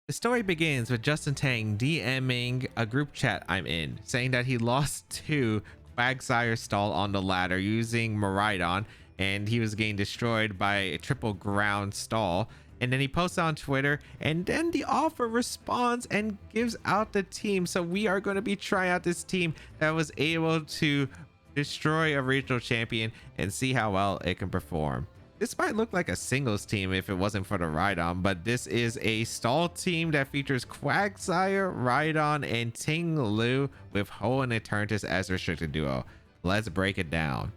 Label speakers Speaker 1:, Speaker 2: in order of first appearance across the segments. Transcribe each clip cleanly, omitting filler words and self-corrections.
Speaker 1: The story begins with Justin Tang DMing a group chat I'm in, saying that he lost to Quagsire stall on the ladder using Miraidon, and he was getting destroyed by a triple ground stall. And then he posts on Twitter, and then the offer responds and gives out the team. So we are going to be trying out this team that was able to destroy a regional champion and see how well it can perform. This might look like a singles team if it wasn't for the Rhydon, but this is a stall team that features Quagsire, Rhydon, and Ting Lu with Ho and Eternatus as restricted duo. Let's break it down.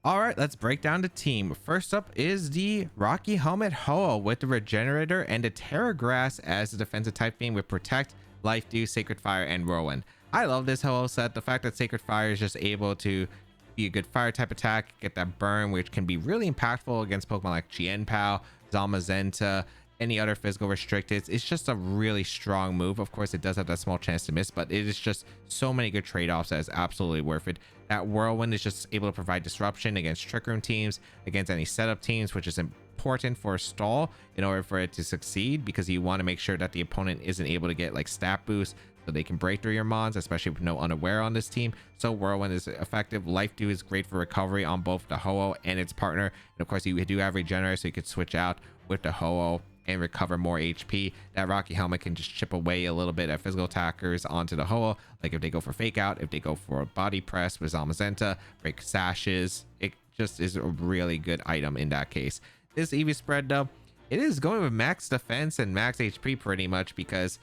Speaker 1: All right, let's break down the team. First up is the Rocky Helmet Ho with the Regenerator and the Terra Grass as the defensive type being with Protect, Life Dew, Sacred Fire, and Whirlwind. I love this Ho set. The fact that Sacred Fire is just able to be a good fire type attack, get that burn, which can be really impactful against Pokemon like Chien-Pao, Zamazenta, any other physical restricted. It's just a really strong move. Of course, it does have that small chance to miss, but it is just so many good trade-offs that is absolutely worth it. That Whirlwind is just able to provide disruption against Trick Room teams, against any setup teams, which is important for a stall in order for it to succeed, because you want to make sure that the opponent isn't able to get like stat boosts so they can break through your mons, especially with no unaware on this team. So Whirlwind is effective. Life Dew is great for recovery on both the Ho-Oh and its partner, and of course you do have Regenerate, so you could switch out with the Ho-Oh and recover more HP. That Rocky Helmet can just chip away a little bit at physical attackers onto the Ho-Oh, like if they go for Fake Out, if they go for a Body Press with Zamazenta, break sashes. It just is a really good item in that case. This EV spread though, it is going with max defense and max HP pretty much, because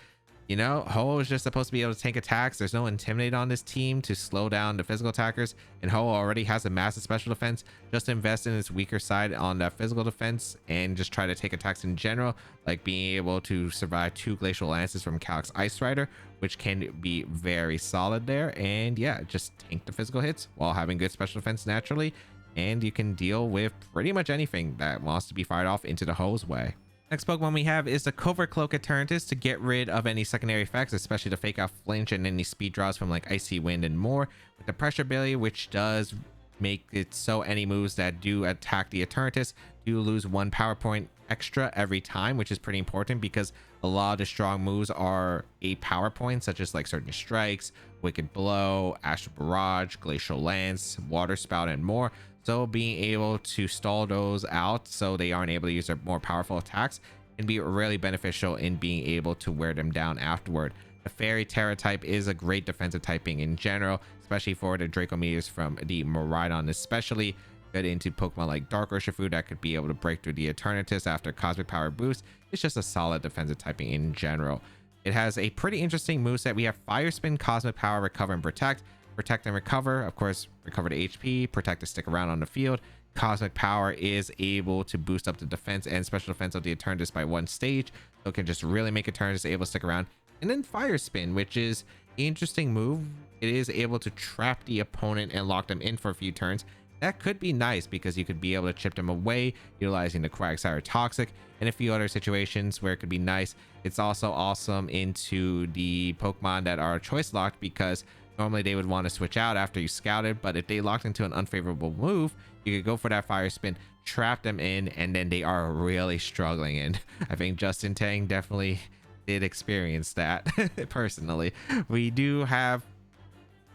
Speaker 1: you know, Ho is just supposed to be able to tank attacks. There's no Intimidate on this team to slow down the physical attackers, and Ho already has a massive special defense. Just invest in its weaker side on that physical defense and just try to take attacks in general, like being able to survive 2 Glacial Lances from Calyx Ice Rider, which can be very solid there. And yeah, just tank the physical hits while having good special defense naturally, and you can deal with pretty much anything that wants to be fired off into the Ho's way. Next Pokemon we have is the Covert Cloak Eternatus to get rid of any secondary effects, especially the Fake Out Flinch and any speed draws from like Icy Wind and more. With the Pressure Ability, which does make it so any moves that do attack the Eternatus do lose 1 power point extra every time, which is pretty important because a lot of the strong moves are 8 power points, such as like Certain Strikes, Wicked Blow, Astral Barrage, Glacial Lance, Water Spout, and more. So being able to stall those out so they aren't able to use their more powerful attacks can be really beneficial in being able to wear them down afterward. The Fairy Terra type is a great defensive typing in general, especially for the Draco Meteors from the Miraidon, especially good into Pokemon like Dark Urshifu that could be able to break through the Eternatus after Cosmic Power boost. It's just a solid defensive typing in general. It has a pretty interesting moveset. We have Fire Spin, Cosmic Power, Recover, and Protect. Protect and Recover, of course, recover the HP, Protect to stick around on the field. Cosmic Power is able to boost up the defense and special defense of the Eternatus by 1 stage, so it can just really make Eternatus able to stick around. And then Fire Spin, which is an interesting move. It is able to trap the opponent and lock them in for a few turns. That could be nice because you could be able to chip them away utilizing the Quagsire Toxic and a few other situations where it could be nice. It's also awesome into the Pokemon that are choice locked, because normally they would want to switch out after you scouted, but if they locked into an unfavorable move, you could go for that Fire Spin, trap them in, and then they are really struggling. And I think Justin Tang definitely did experience that personally. We do have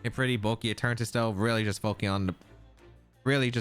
Speaker 1: a pretty bulky Eternatus though, really just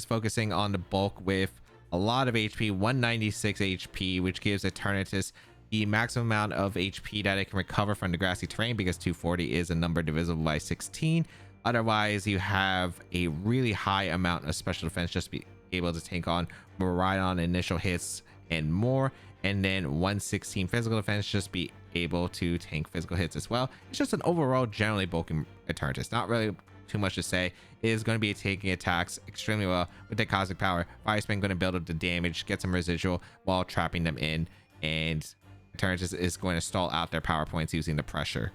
Speaker 1: focusing on the bulk with a lot of HP, 196 HP, which gives Eternatus the maximum amount of HP that it can recover from the grassy terrain, because 240 is a number divisible by 16. Otherwise, you have a really high amount of special defense, just be able to take on Miraidon initial hits and more, and then 116 physical defense, just be able to tank physical hits as well. It's just an overall generally bulky Eternatus. Not really too much to say. It is going to be taking attacks extremely well with the Cosmic Power. Fire Spin going to build up the damage, get some residual while trapping them in, and Eternatus is going to stall out their power points using the pressure.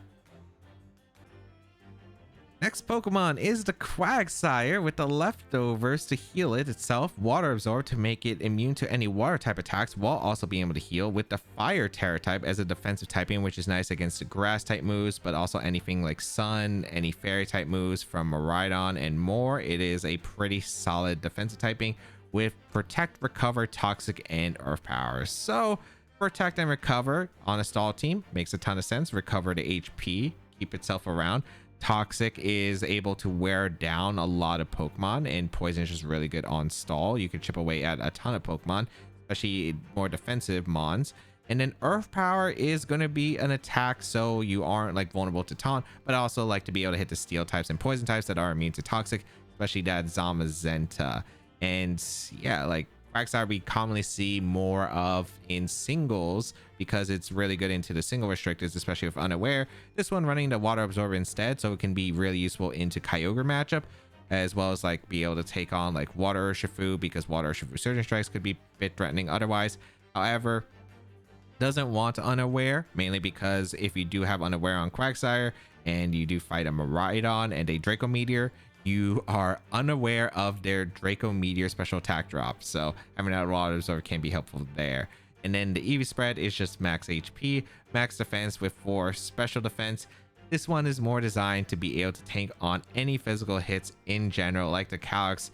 Speaker 1: Next Pokemon is the Quagsire with the leftovers to heal it itself, Water Absorb to make it immune to any water type attacks while also being able to heal, with the Fire Terra type as a defensive typing, which is nice against the grass type moves, but also anything like Sun, any fairy type moves from Miraidon and more. It is a pretty solid defensive typing. with Protect, Recover, Toxic, and Earth Power. So Protect and Recover on a stall team makes a ton of sense. Recover the HP, keep itself around. Toxic is able to wear down a lot of Pokemon, and Poison is just really good on stall. You can chip away at a ton of Pokemon, especially more defensive mons. And then Earth Power is going to be an attack, so you aren't like vulnerable to taunt, but also like to be able to hit the steel types and poison types that are immune to toxic, especially that Zamazenta. And yeah, like Quagsire we commonly see more of in singles because it's really good into the single restrictors, especially with Unaware. This one running the Water Absorber instead, so it can be really useful into Kyogre matchup, as well as like be able to take on like Water Urshifu, because Water Urshifu Surgeon Strikes could be a bit threatening otherwise. However, doesn't want Unaware, mainly because if you do have Unaware on Quagsire and you do fight a Miraidon and a Draco Meteor, you are unaware of their Draco Meteor special attack drop, so having that Water Absorber can be helpful there. And then the Eevee spread is just max HP, max defense with 4 special defense. This one is more designed to be able to tank on any physical hits in general, like the Calyx,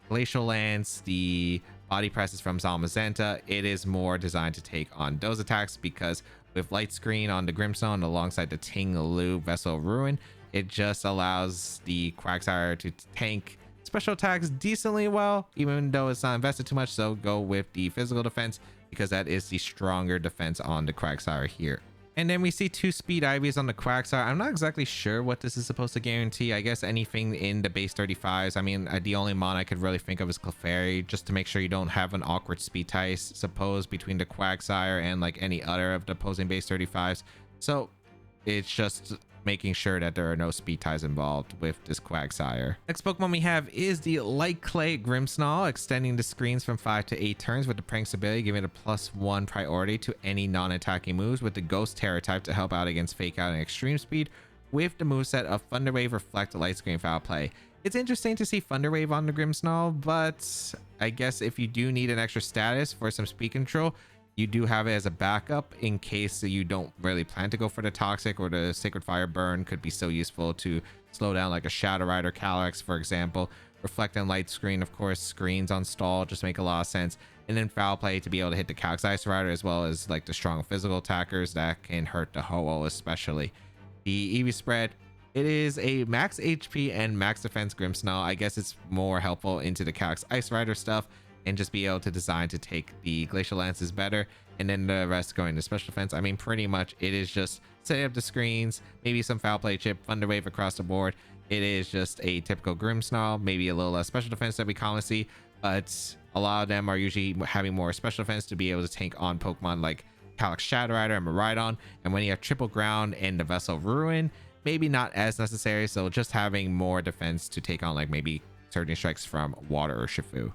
Speaker 1: Glacial Lance, the Body Presses from Zamazenta. It is more designed to take on those attacks because with Light Screen on the Grimmsnarl alongside the Ting-Lu Vessel Ruin, it just allows the Quagsire to tank special attacks decently well, even though it's not invested too much. So go with the physical defense because that is the stronger defense on the Quagsire here. And then we see 2 Speed Ivies on the Quagsire. I'm not exactly sure what this is supposed to guarantee. I guess anything in the base 35s. I mean, the only mon I could really think of is Clefairy, just to make sure you don't have an awkward speed tie, suppose, between the Quagsire and like any other of the opposing base 35s. So it's just making sure that there are no speed ties involved with this Quagsire. Next Pokemon we have is the Light Clay Grimmsnarl, extending the screens from 5 to 8 turns with the Pranks ability, giving it a +1 priority to any non-attacking moves, with the Ghost Terror type to help out against Fake Out and Extreme Speed, with the moveset of Thunder Wave, Reflect, Light Screen, Foul Play. It's interesting to see Thunder Wave on the Grimmsnarl, but I guess if you do need an extra status for some speed control, you do have it as a backup in case you don't really plan to go for the Toxic, or the Sacred Fire Burn could be so useful to slow down like a Shadow Rider Calyx, for example. Reflect and Light Screen, of course, screens on stall just make a lot of sense. And then Foul Play to be able to hit the Calyx Ice Rider, as well as like the strong physical attackers that can hurt the Ho-Oh especially. The Eevee spread, it is a max HP and max defense Grimmsnarl. I guess it's more helpful into the Calyx Ice Rider stuff, and just be able to design to take the Glacial Lances better, and then the rest going to special defense. I mean, pretty much it is just setting up the screens, maybe some Foul Play chip, Thunder Wave across the board. It is just a typical Grimmsnarl, maybe a little less special defense that we commonly see, but a lot of them are usually having more special defense to be able to tank on Pokemon like Calyx Shadow Rider and Miraidon. And when you have Triple Ground and the Vessel Ruin, maybe not as necessary, so just having more defense to take on like maybe Surging Strikes from Water Urshifu.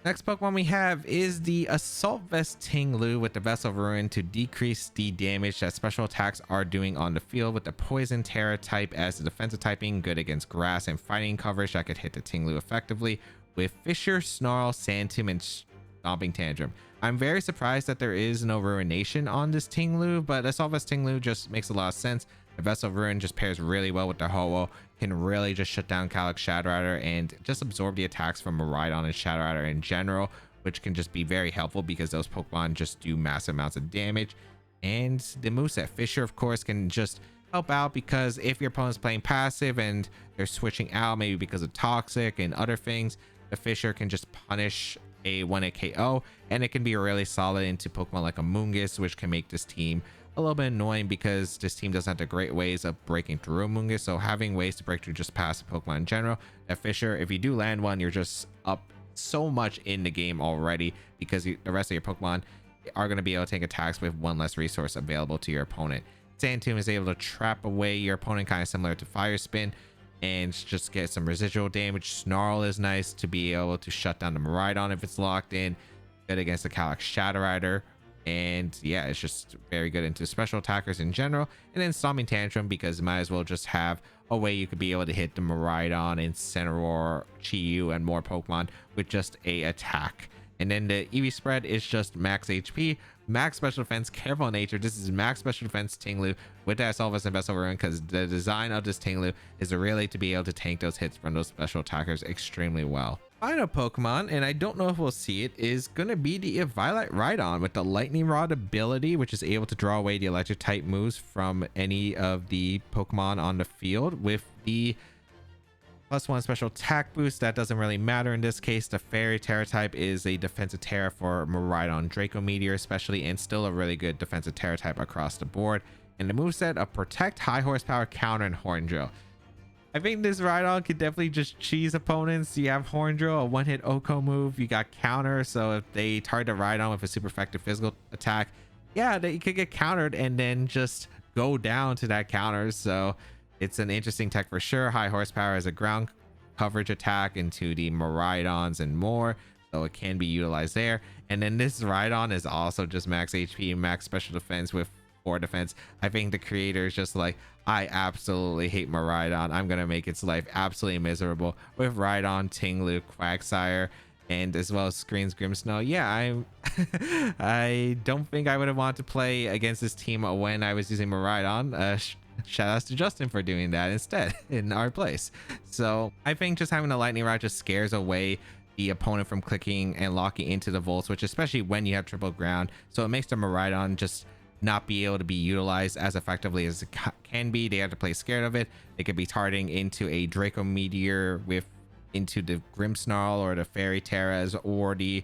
Speaker 1: Next Pokemon we have is the Assault Vest Ting-Lu with the Vessel Ruin to decrease the damage that special attacks are doing on the field, with the Poison Terra type as the defensive typing, good against grass and fighting coverage that could hit the Ting-Lu effectively, with Fissure, Snarl, Sandtomb, and Stomping Tantrum. I'm very surprised that there is no Ruination on this Ting-Lu, but Assault Vest Ting-Lu just makes a lot of sense. The Vessel Ruin just pairs really well with the Ho-Oh, can really just shut down Calyx Shadow Rider and just absorb the attacks from Miraidon and Shadow Rider in general, which can just be very helpful because those Pokemon just do massive amounts of damage. And the moveset Fissure, of course, can just help out because if your opponent's playing passive and they're switching out, maybe because of Toxic and other things, the Fissure can just punish a 1-hit KO, and it can be really solid into Pokemon like a Moongus, which can make this team a little bit annoying because this team doesn't have the great ways of breaking through Moongus. So having ways to break through just passive Pokemon in general, that Fissure, if you do land one, you're just up so much in the game already because the rest of your Pokemon are going to be able to take attacks with one less resource available to your opponent. Sandtomb is able to trap away your opponent, kind of similar to Fire Spin, and just get some residual damage. Snarl is nice to be able to shut down the Miraidon if it's locked in, good against the Calyx Shadow Rider. And yeah, it's just very good into special attackers in general. And then Stomping Tantrum, because you might as well just have a way you could be able to hit the Miraidon and Incineroar, Chi-Yu, and more Pokemon with just a attack. And then the Eevee spread is just max HP, max special defense, careful nature. This is max special defense Ting-Lu with that Assault Vest and Vessel Ruin, because the design of this Ting-Lu is really to be able to tank those hits from those special attackers extremely well. Final Pokemon, and I don't know if we'll see it, is going to be the Miraidon with the Lightning Rod ability, which is able to draw away the electric type moves from any of the Pokemon on the field with the +1 special attack boost. That doesn't really matter in this case. The Fairy Terra type is a defensive Terra for Miraidon Draco Meteor especially, and still a really good defensive Terra type across the board. And the moveset of Protect, High Horsepower, Counter, and Horn Drill. I think this Rhydon could definitely just cheese opponents. You have Horn Drill, a one-hit Oko move. You got Counter, so if they target Rhydon with a super effective physical attack, yeah, they could get countered and then just go down to that counter. So it's an interesting tech for sure. High Horsepower as a ground coverage attack into the Miraidons and more, so it can be utilized there. And then this Rhydon is also just max HP, max special defense with 4 defense. I think the creator is just like, I absolutely hate Miraidon. I'm gonna make its life absolutely miserable with Rhydon, Tinglu, Quagsire, and as well as Screens Grimmsnow. Yeah, I don't think I would have wanted to play against this team when I was using Miraidon. Shout outs to Justin for doing that instead in our place. So I think just having a lightning rod just scares away the opponent from clicking and locking into the volt switch, especially when you have triple ground. So it makes the Miraidon just not be able to be utilized as effectively as it can be. They have to play scared of it. They could be targeting into a Draco Meteor with into the Grimmsnarl or the Fairy Terras or the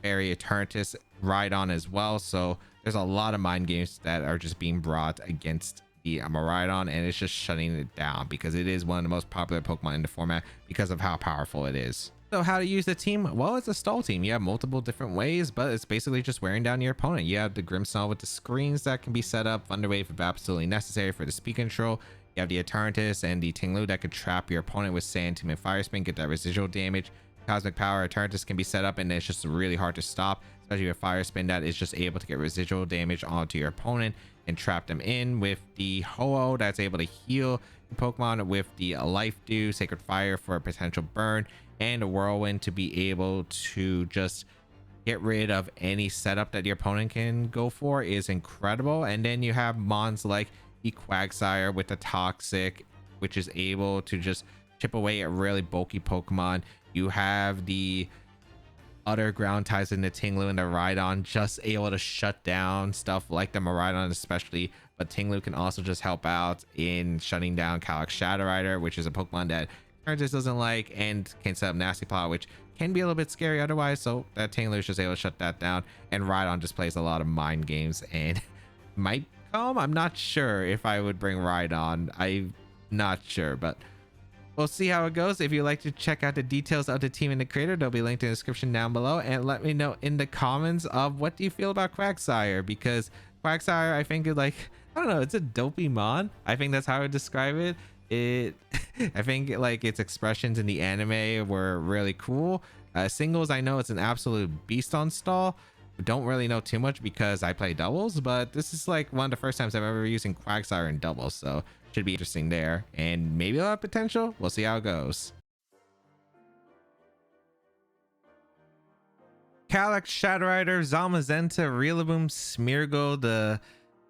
Speaker 1: Fairy Eternatus Rhydon as well. So there's a lot of mind games that are just being brought against the Miraidon, and it's just shutting it down because it is one of the most popular Pokemon in the format because of how powerful it is. So how to use the team? Well, it's a stall team. You have multiple different ways, but it's basically just wearing down your opponent. You have the Grimmsnarl with the screens that can be set up, Thunderwave if absolutely necessary for the speed control. You have the Eternatus and the Tinglu that could trap your opponent with Sand Tomb and Fire Spin, get that residual damage. Cosmic Power Eternatus can be set up, and it's just really hard to stop, especially with Fire Spin that is just able to get residual damage onto your opponent and trap them in. With the Ho-Oh that's able to heal the Pokemon with the Life Dew, Sacred Fire for a potential burn, and a Whirlwind to be able to just get rid of any setup that your opponent can go for is incredible. And then you have mons like the Quagsire with the Toxic, which is able to just chip away at really bulky Pokemon. You have the other ground ties in the Tinglu and the Rhydon just able to shut down stuff like the Miraidon especially, but Tinglu can also just help out in shutting down Calyx Shadow Rider, which is a Pokemon that just doesn't like, and can set up Nasty Plot, which can be a little bit scary otherwise. So that Tinglu is just able to shut that down, and Rhydon just plays a lot of mind games and might come. I'm not sure if I would bring Rhydon. I'm not sure, but we'll see how it goes. If you'd like to check out the details of the team and the creator, they'll be linked in the description down below, and let me know in the comments of what do you feel about Quagsire, because Quagsire, I think, is like, I don't know, it's a dopey mon. I think that's how I would describe it. I think like its expressions in the anime were really cool. Singles, I know it's an absolute beast on stall. Don't really know too much because I play doubles, but this is like one of the first times I'm ever using Quagsire in doubles, so should be interesting there, and maybe it'll have potential. We'll see how it goes. Calyx Shadow Rider, Zamazenta, Rillaboom, Smeargle, the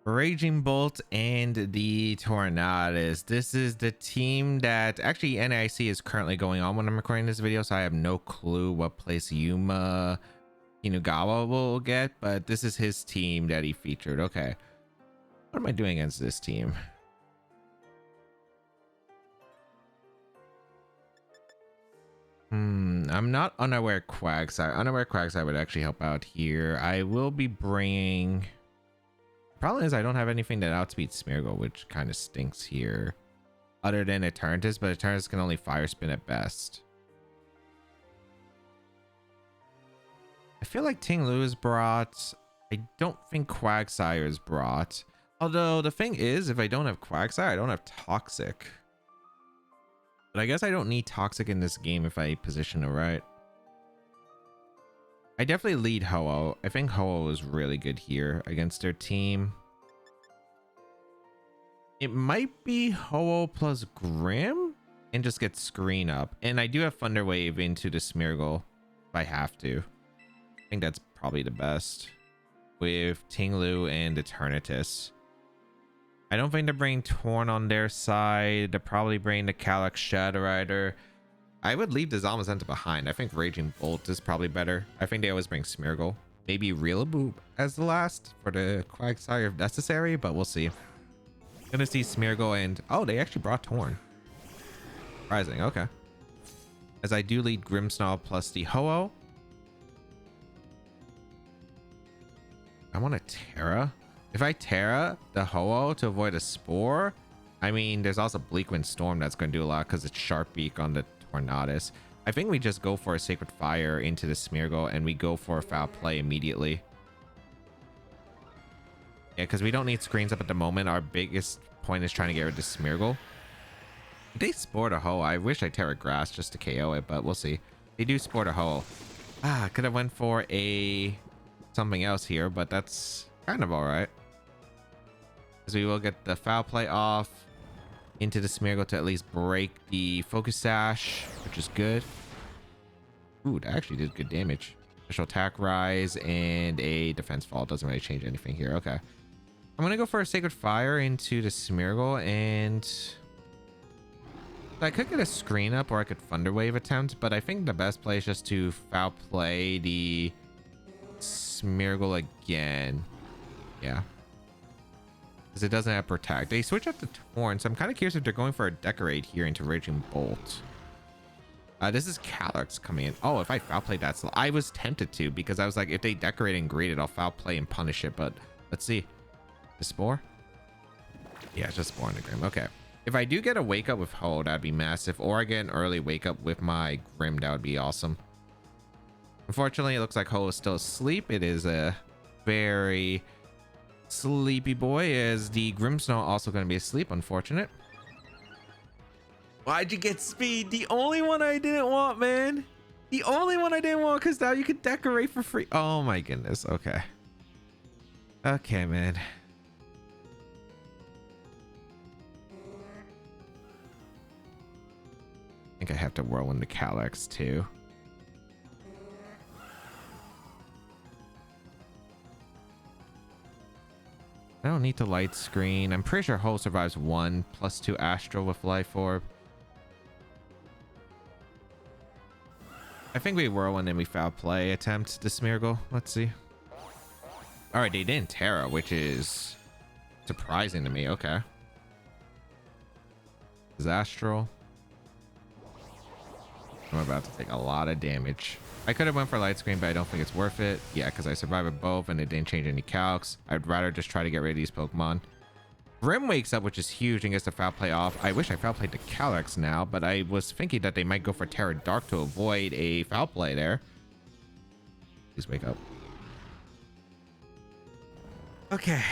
Speaker 1: Raging Bolt, and the Tornadus. This is the team that actually NAIC is currently going on when I'm recording this video, so I have no clue what place Yuma Kinugawa will get, but this is his team that he featured. Okay, what am I doing against this team? I'm not unaware Quagsire. Unaware Quagsire would actually help out here. I will be bringing... Problem is I don't have anything that outspeeds Smeargle, which kind of stinks here. Other than Eternatus, but Eternatus can only Fire Spin at best. I feel like Tinglu is brought. I don't think Quagsire is brought. Although the thing is, if I don't have Quagsire, I don't have Toxic. But I guess I don't need Toxic in this game if I position it right. I definitely lead Ho-Oh. I think Ho-Oh is really good here against their team. It might be Ho-Oh plus Grim and just get screen up. And I do have Thunder Wave into the Smeargle if I have to. I think that's probably the best with Tinglu and Eternatus. I don't think they're bringing Torn on their side. They're probably bringing the Calyx Shadow Rider. I would leave the Zamazenta behind. I think Raging Bolt is probably better. I think they always bring Smeargle. Maybe Rillaboom as the last for the Quagsire if necessary, but we'll see. Gonna see Smeargle and... oh, they actually brought Torn. Surprising, okay. As I do lead Grimmsnarl plus the Ho-Oh. I want a Terra. If I Terra the Ho-Oh to avoid a Spore, I mean, there's also Bleakwind Storm that's going to do a lot because it's Sharp Beak on the Tornadus. I think we just go for a Sacred Fire into the Smeargle and we go for a Foul Play immediately. Yeah, because we don't need screens up at the moment. Our biggest point is trying to get rid of Smeargle. They Spore the Ho. I wish I Terra Grass just to KO it, but we'll see. They do Spore the Ho. Could have went for a something else here, but that's kind of all right. Because we will get the Foul Play off into the Smeargle to at least break the Focus Sash, which is good. Ooh, that actually did good damage. Special attack rise and a defense fall. Doesn't really change anything here. Okay. I'm going to go for a Sacred Fire into the Smeargle, and I could get a screen up or I could Thunder Wave attempt, but I think the best play is just to Foul Play the Smeargle again. Yeah. Because it doesn't have Protect. They switch up the Torn, so I'm kind of curious if they're going for a Decorate here into Raging Bolt. This is Calyrex coming in. Oh, if I Foul Play that, I was tempted to, because I was like, if they Decorate and greet it, I'll Foul Play and punish it, but let's see. The Spore? Yeah, it's just Spore in the Grim. Okay. If I do get a Wake Up with Ho, that'd be massive, or I get an early Wake Up with my Grim, that would be awesome. Unfortunately, it looks like Ho is still asleep. It is a very sleepy boy, as the Grimmsnarl also going to be asleep. Unfortunate. Why'd you get Speed? The only one I didn't want, man. The only one I didn't want, because now you could Decorate for free. Oh my goodness. Okay. Okay, man. I think I have to Whirlwind the Calyrex too. I don't need to Light Screen. I'm pretty sure Ho survives 1 plus 2 Astral with Life Orb. I think we Whirlwind and we Foul Play attempt the Smeargle. Let's see. All right, they didn't Terra, which is surprising to me. Okay. This is Astral. I'm about to take a lot of damage. I could have went for Light Screen, but I don't think it's worth it. Yeah, because I survived both and it didn't change any calcs. I'd rather just try to get rid of these Pokemon. Grim wakes up, which is huge, and gets the Foul Play off. I wish I Foul Played the Calyrex now, but I was thinking that they might go for Terra Dark to avoid a Foul Play there. Please wake up. Okay.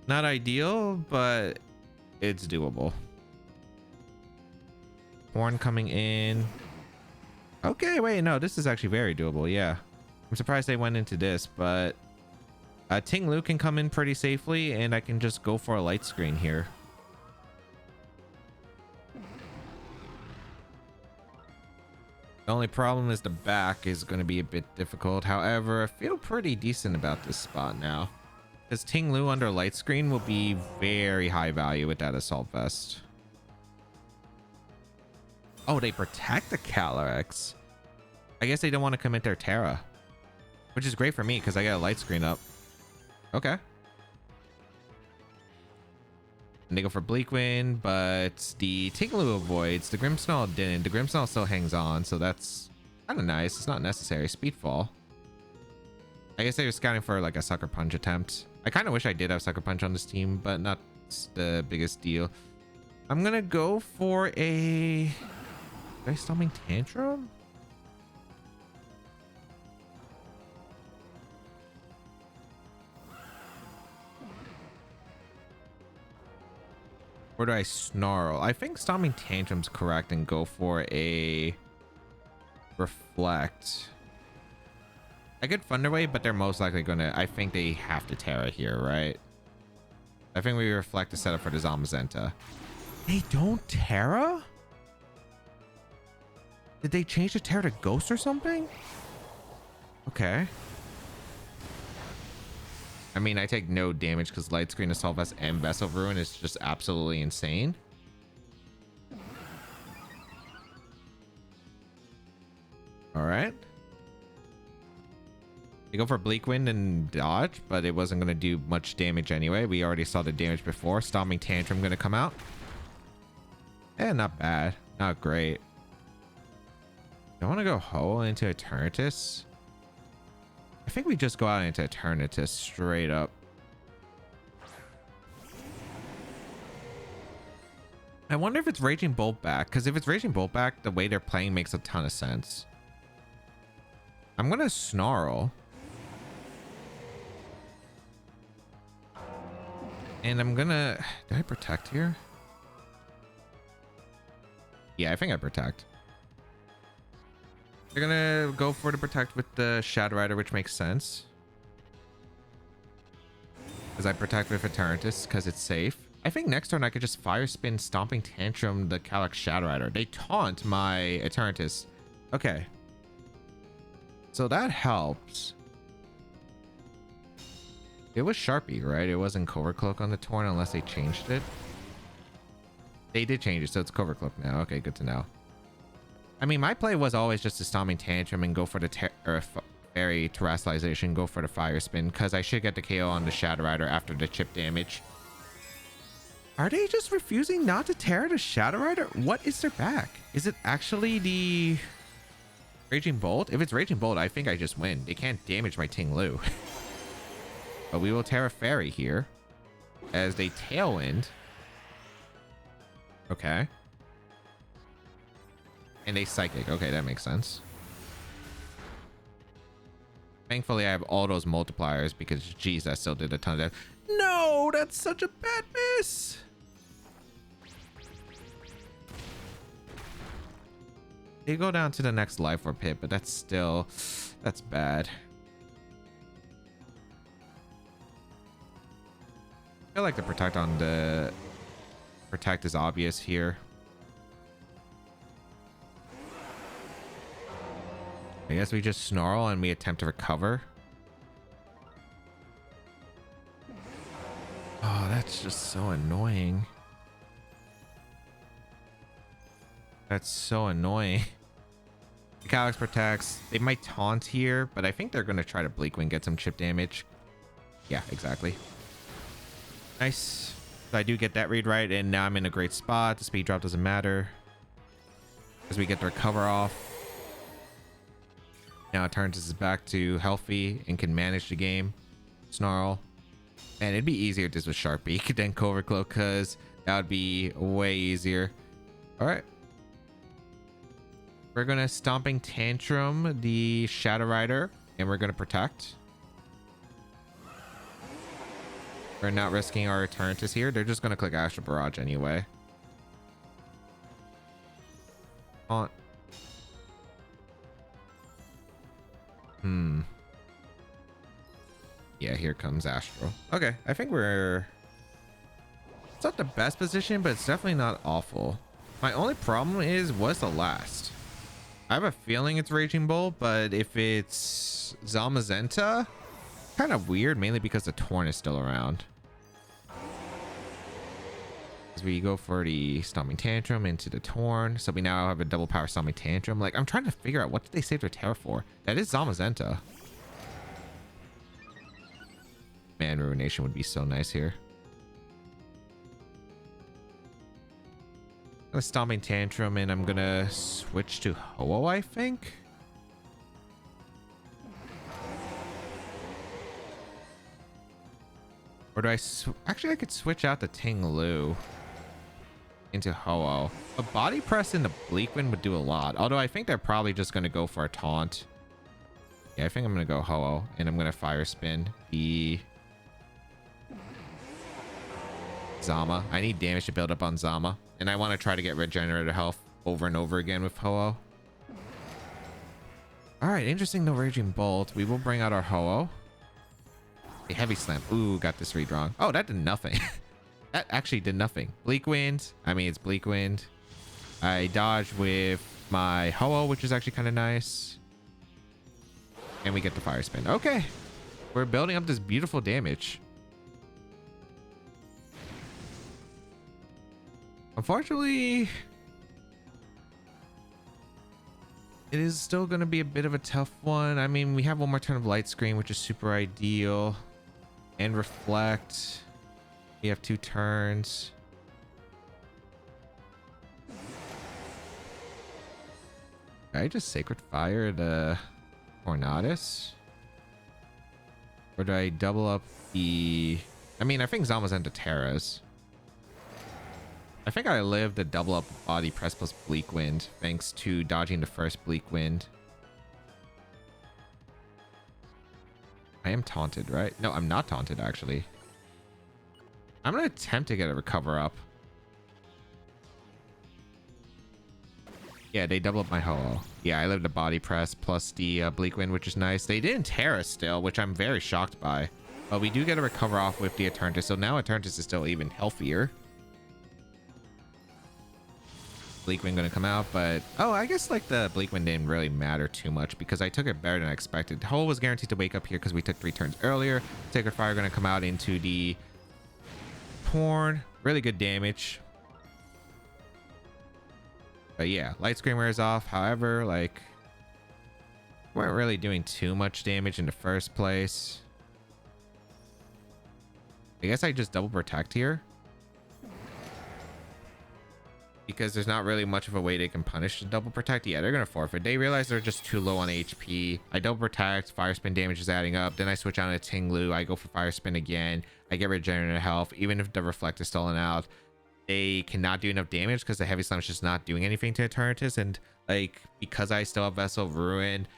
Speaker 1: Not ideal, but it's doable. Horn coming in. Okay, wait, no, this is actually very doable. Yeah, I'm surprised they went into this, but Ting Lu can come in pretty safely, and I can just go for a Light Screen here. The only problem is the back is going to be a bit difficult. However, I feel pretty decent about this spot now, because Ting Lu under Light Screen will be very high value with that Assault Vest. Oh, they protect the Calyrex. I guess they don't want to commit their Terra, which is great for me because I got a Light Screen up. Okay. And they go for Bleakwind, but the Ting Lu avoids. The Grimmsnarl didn't. The Grimmsnarl still hangs on, so that's kind of nice. It's not necessary. Speedfall. I guess they were scouting for like a Sucker Punch attempt. I kind of wish I did have Sucker Punch on this team, but not the biggest deal. I'm gonna go for a... Did I Storming Tantrum? Or do I Snarl? I think Storming Tantrum's correct and go for a Reflect. I could Thunder Wave, but they're most likely gonna... I think they have to Terra here, right? I think we Reflect to set up for the Zamazenta. They don't Terra? Did they change the Terra to Ghost or something? Okay. I mean, I take no damage because Light Screen, Assault Vest, and Vessel Ruin is just absolutely insane. All right. They go for Bleak Wind and dodge, but it wasn't going to do much damage anyway. We already saw the damage before. Stomping Tantrum going to come out. Eh, not bad. Not great. I want to go Ho into Eternatus. I think we just go out into Eternatus straight up. I wonder if it's Raging Bolt back, because if it's Raging Bolt back, the way they're playing makes a ton of sense. I'm going to Snarl. And I'm going to... Did I Protect here? Yeah, I think I Protect. They're going to go for the Protect with the Shadow Rider, which makes sense. Because I Protect with Eternatus, because it's safe. I think next turn I could just Fire Spin, Stomping Tantrum, the Calyx Shadow Rider. They taunt my Eternatus. Okay. So that helps. It was Sharpie, right? It wasn't Covert Cloak on the Torn unless they changed it. They did change it, so it's Covert Cloak now. Okay, good to know. I mean, my play was always just a Stomping Tantrum and go for the Fairy Terrestrialization, go for the Fire Spin, because I should get the KO on the Shadow Rider after the chip damage. Are they just refusing not to tear the Shadow Rider? What is their back? Is it actually the Raging Bolt? If it's Raging Bolt, I think I just win. They can't damage my Ting Lu. But we will tear a Fairy here as they Tailwind. Okay. And they Psychic. Okay, that makes sense. Thankfully, I have all those multipliers because, geez, that still did a ton of damage. No, that's such a bad miss. They go down to the next Life Orb pit, but that's bad. I feel like the Protect is obvious here. I guess we just Snarl and we attempt to recover. Oh, that's just so annoying. That's so annoying. The Calyx protects. They might taunt here, but I think they're going to try to Bleak Wing, get some chip damage. Yeah, exactly. Nice. So I do get that read right, and now I'm in a great spot. The speed drop doesn't matter as we get the recover off. Now it turns us back to healthy and can manage the game. Snarl. And it'd be easier if this was Sharpie than Covert Cloak, because that would be way easier. All right. We're going to Stomping Tantrum the Shadow Rider, and we're going to Protect. We're not risking our Eternatus here. They're just going to click Astral Barrage anyway. Taunt. Yeah, here comes Astral. Okay, I think we're... It's not the best position, but it's definitely not awful. My only problem is, what's the last? I have a feeling it's Raging Bolt, but if it's Zamazenta, kind of weird, mainly because the Torn is still around. As we go for the Stomping Tantrum into the Torn, so we now have a double power Stomping Tantrum. Like, I'm trying to figure out what did they save their Terra for. That is Zamazenta. Man, Ruination would be so nice here. I'm Stomping Tantrum, and I'm gonna switch to Ho-Oh, I think. Or do I actually, I could switch out the Ting Lu into Ho-Oh. A Body Press in the Bleak Wind would do a lot, although I think they're probably just gonna go for a taunt. Yeah, I think I'm gonna go Ho-Oh, and I'm gonna Fire Spin the Zama. I need damage to build up on Zama, and I want to try to get Regenerator health over and over again with Ho-Oh. All right, interesting. No Raging Bolt. We will bring out our Ho-Oh. A Heavy Slam. Ooh, got this read wrong. Oh, that did nothing. That actually did nothing. Bleak Wind. I mean, it's Bleak Wind. I dodge with my Ho-Oh, which is actually kind of nice. And we get the Fire Spin. Okay. We're building up this beautiful damage. Unfortunately, it is still going to be a bit of a tough one. I mean, we have one more turn of light screen, which is super ideal, and reflect. We have 2 turns. I just Sacred Fire the Tornadus, or do I double up the? I mean, I think Zama's into Terras. I think I lived a double up Body Press plus Bleak Wind thanks to dodging the first Bleak Wind. I am taunted, right? No, I'm not taunted actually. I'm gonna attempt to get a recover up. Yeah, they double up my Ho-Oh. Yeah, I lived a Body Press plus the Bleak Wind, which is nice. They didn't Terra still, which I'm very shocked by. But we do get a recover off with the Eternatus, so now Eternatus is still even healthier. Bleak Wind gonna come out, but oh, I guess like the Bleak Wind didn't really matter too much because I took it better than I expected. Ho was guaranteed to wake up here because we took 3 turns earlier. Sacred Fire gonna come out into the Torn. Really good damage. But yeah, light screen wears off. However, like, weren't really doing too much damage in the first place. I guess I just double protect here, because there's not really much of a way they can punish the double protect. Yeah, they're gonna forfeit. They realize they're just too low on HP. I double protect, fire spin damage is adding up. Then I switch on to Tinglu. I go for fire spin again. I get regenerative health. Even if the reflect is stolen out, they cannot do enough damage because the heavy slam is just not doing anything to Eternatus. And like, because I still have Vessel of Ruin,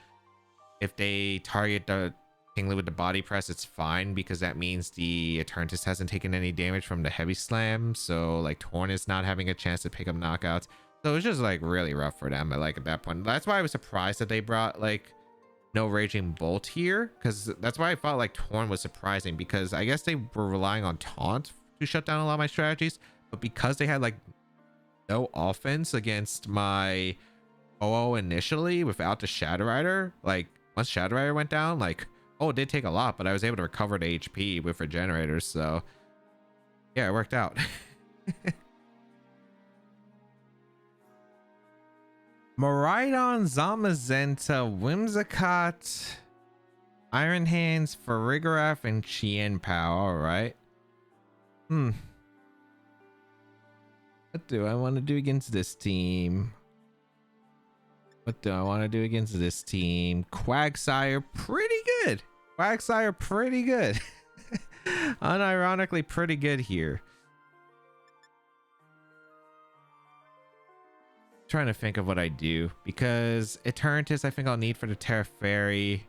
Speaker 1: if they target the Tinglu with the body press, it's fine because that means the Eternatus hasn't taken any damage from the heavy slam. So like Torn is not having a chance to pick up knockouts. So it's just like really rough for them. Like at that point, that's why I was surprised that they brought like no Raging Bolt here, because that's why I felt like Torn was surprising, because I guess they were relying on Taunt to shut down a lot of my strategies. But because they had like no offense against my OO initially without the Shadow Rider, like once Shadow Rider went down, like, oh, it did take a lot, but I was able to recover the HP with regenerators. So yeah, it worked out. Miraidon, Zamazenta, Whimsicott, Iron Hands, Farigiraf, and Chien Pao. All right. What do I want to do against this team? Quagsire, pretty good. Quagsire, pretty good. Unironically, pretty good here. Trying to think of what I do, because Eternatus I think I'll need for the Terra Fairy.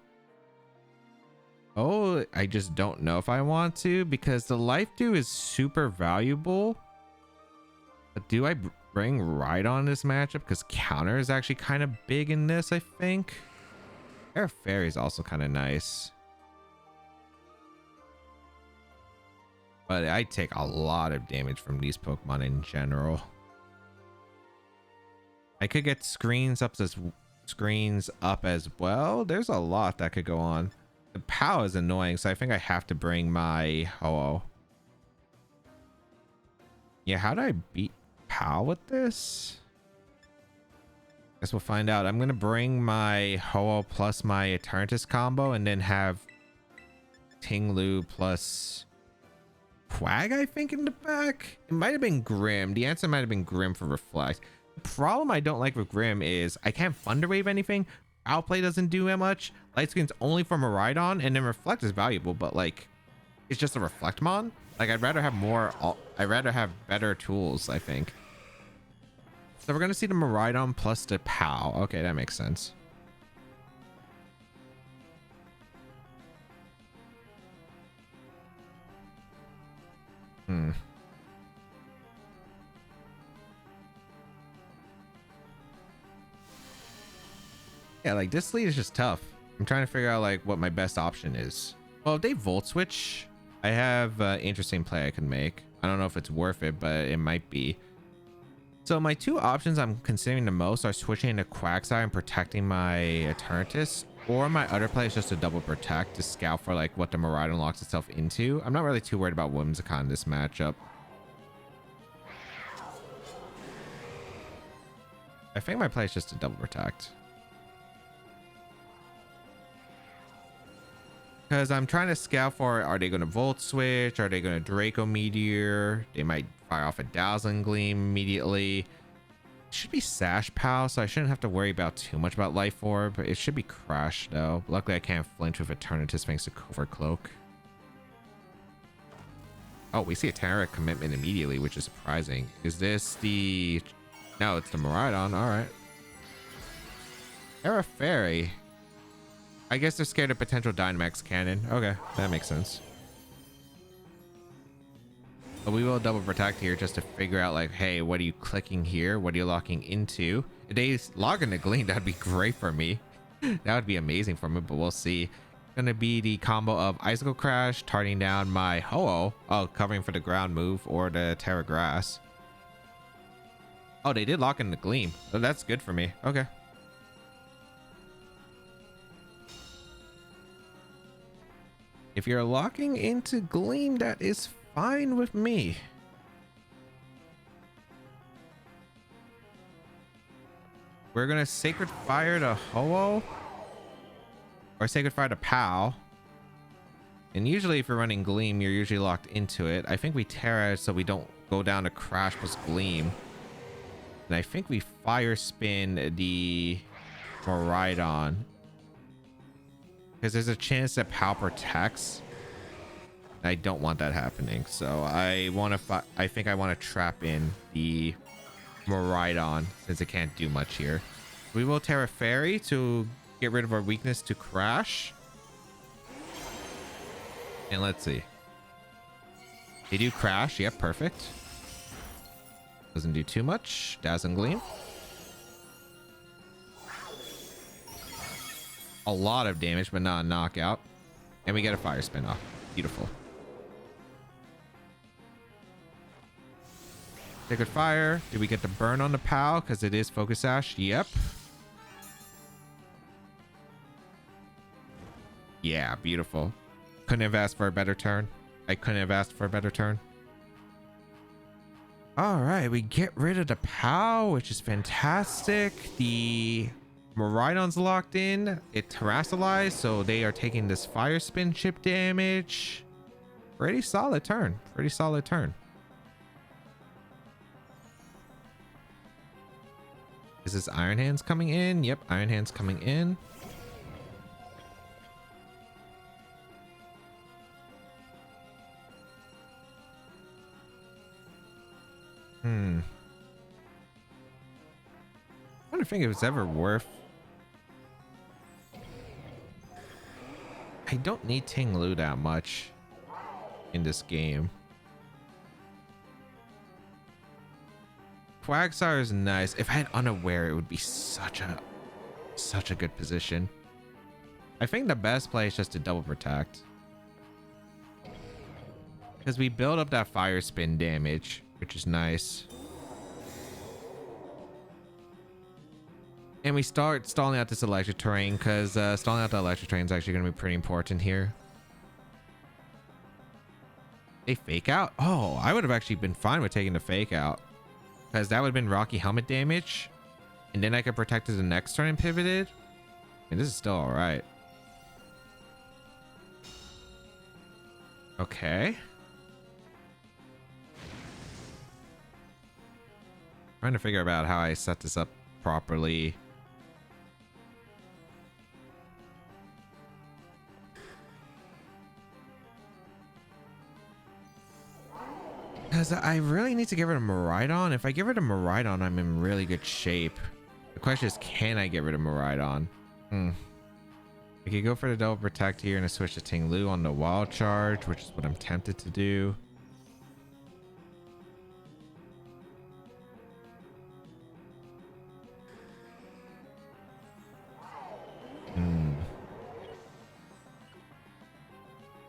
Speaker 1: Oh, I just don't know if I want to, because the Life Dew is super valuable. But do I bring Rhydon in this matchup? Because counter is actually kind of big in this, I think. Terra Fairy is also kind of nice. But I take a lot of damage from these Pokemon in general. I could get screens up as well. There's a lot that could go on. The POW is annoying, so I think I have to bring my Ho-Oh. Yeah, how do I beat POW with this? Guess we'll find out. I'm gonna bring my Ho-Oh plus my Eternatus combo, and then have Tinglu plus Quag, I think, in the back. It might have been Grim. The answer might have been Grim for Reflect. The problem I don't like with Grim is I can't Thunder Wave anything. Outplay doesn't do that much. Light Screen's only from a Miraidon, and then Reflect is valuable, but like, it's just a Reflectmon. Like, I'd rather have better tools, I think. So we're gonna see the Miraidon plus the POW. Okay, that makes sense. Yeah, like this lead is just tough. I'm trying to figure out like what my best option is. Well, if they Volt Switch, I have an interesting play I can make. I don't know if it's worth it, but it might be. So my two options I'm considering the most are switching into Quagsire and protecting my Eternatus, or my other play is just to double protect to scout for like what the Miraidon locks itself into. I'm not really too worried about Whimsicott in this matchup. I think my play is just to double protect. Because I'm trying to scout for, are they going to Volt Switch? Are they going to Draco Meteor? They might fire off a Dazzling Gleam immediately. It should be Sash Pal, so I shouldn't have to worry about too much about Life Orb. It should be Crash, though. Luckily, I can't flinch with Eternatus thanks to Covert Cloak. Oh, we see a Terra Commitment immediately, which is surprising. Is this the... No, it's the Miraidon. All right. Terra Fairy. I guess they're scared of potential Dynamax Cannon. Okay, that makes sense. But we will double protect here just to figure out, like, hey, what are you clicking here? What are you locking into? If they log into Gleam, that'd be great for me. That would be amazing for me, but we'll see. Gonna be the combo of Icicle Crash, targeting down my Ho-Oh. Oh, covering for the ground move or the Terra Grass. Oh, they did lock in the Gleam. So that's good for me. Okay. If you're locking into Gleam, that is fine with me. We're gonna Sacred Fire to Ho-Oh or Sacred Fire to Pow. And usually if you're running Gleam, you're usually locked into it. I think we Terra so we don't go down to Crash plus Gleam. And I think we Fire Spin the Miraidon. Because there's a chance that Pow protects. I don't want that happening. So I think I want to trap in the Miraidon since it can't do much here. We will Terra Fairy to get rid of our weakness to Crash. And let's see. They do Crash. Yep, perfect. Doesn't do too much. Dazzling Gleam. A lot of damage, but not a knockout. And we get a Fire Spin off. Beautiful. Sacred Fire. Do we get the burn on the POW? Because it is Focus Sash. Yep. Yeah, beautiful. Couldn't have asked for a better turn. I couldn't have asked for a better turn. All right, we get rid of the POW, which is fantastic. The Miraidon's locked in. It terrestrialized, so they are taking this Fire Spin chip damage. Pretty solid turn. Pretty solid turn. Is this Iron Hands coming in? Yep, Iron Hands coming in. I'm trying to think if it's ever worth. I don't need Ting Lu that much in this game. Quagsire is nice. If I had Unaware, it would be such a good position. I think the best play is just to double protect. Because we build up that Fire Spin damage, which is nice. And we start stalling out this electric terrain because stalling out the electric terrain is actually going to be pretty important here. They fake out? Oh, I would have actually been fine with taking the fake out. Because that would have been Rocky Helmet damage. And then I could protect it the next turn and pivoted. And this is still alright. Okay. Trying to figure out how I set this up properly. Because I really need to get rid of Miraidon. If I get rid of Miraidon, I'm in really good shape. The question is, can I get rid of Miraidon? I could go for the double protect here and switch to Ting Lu on the wild charge, which is what I'm tempted to do.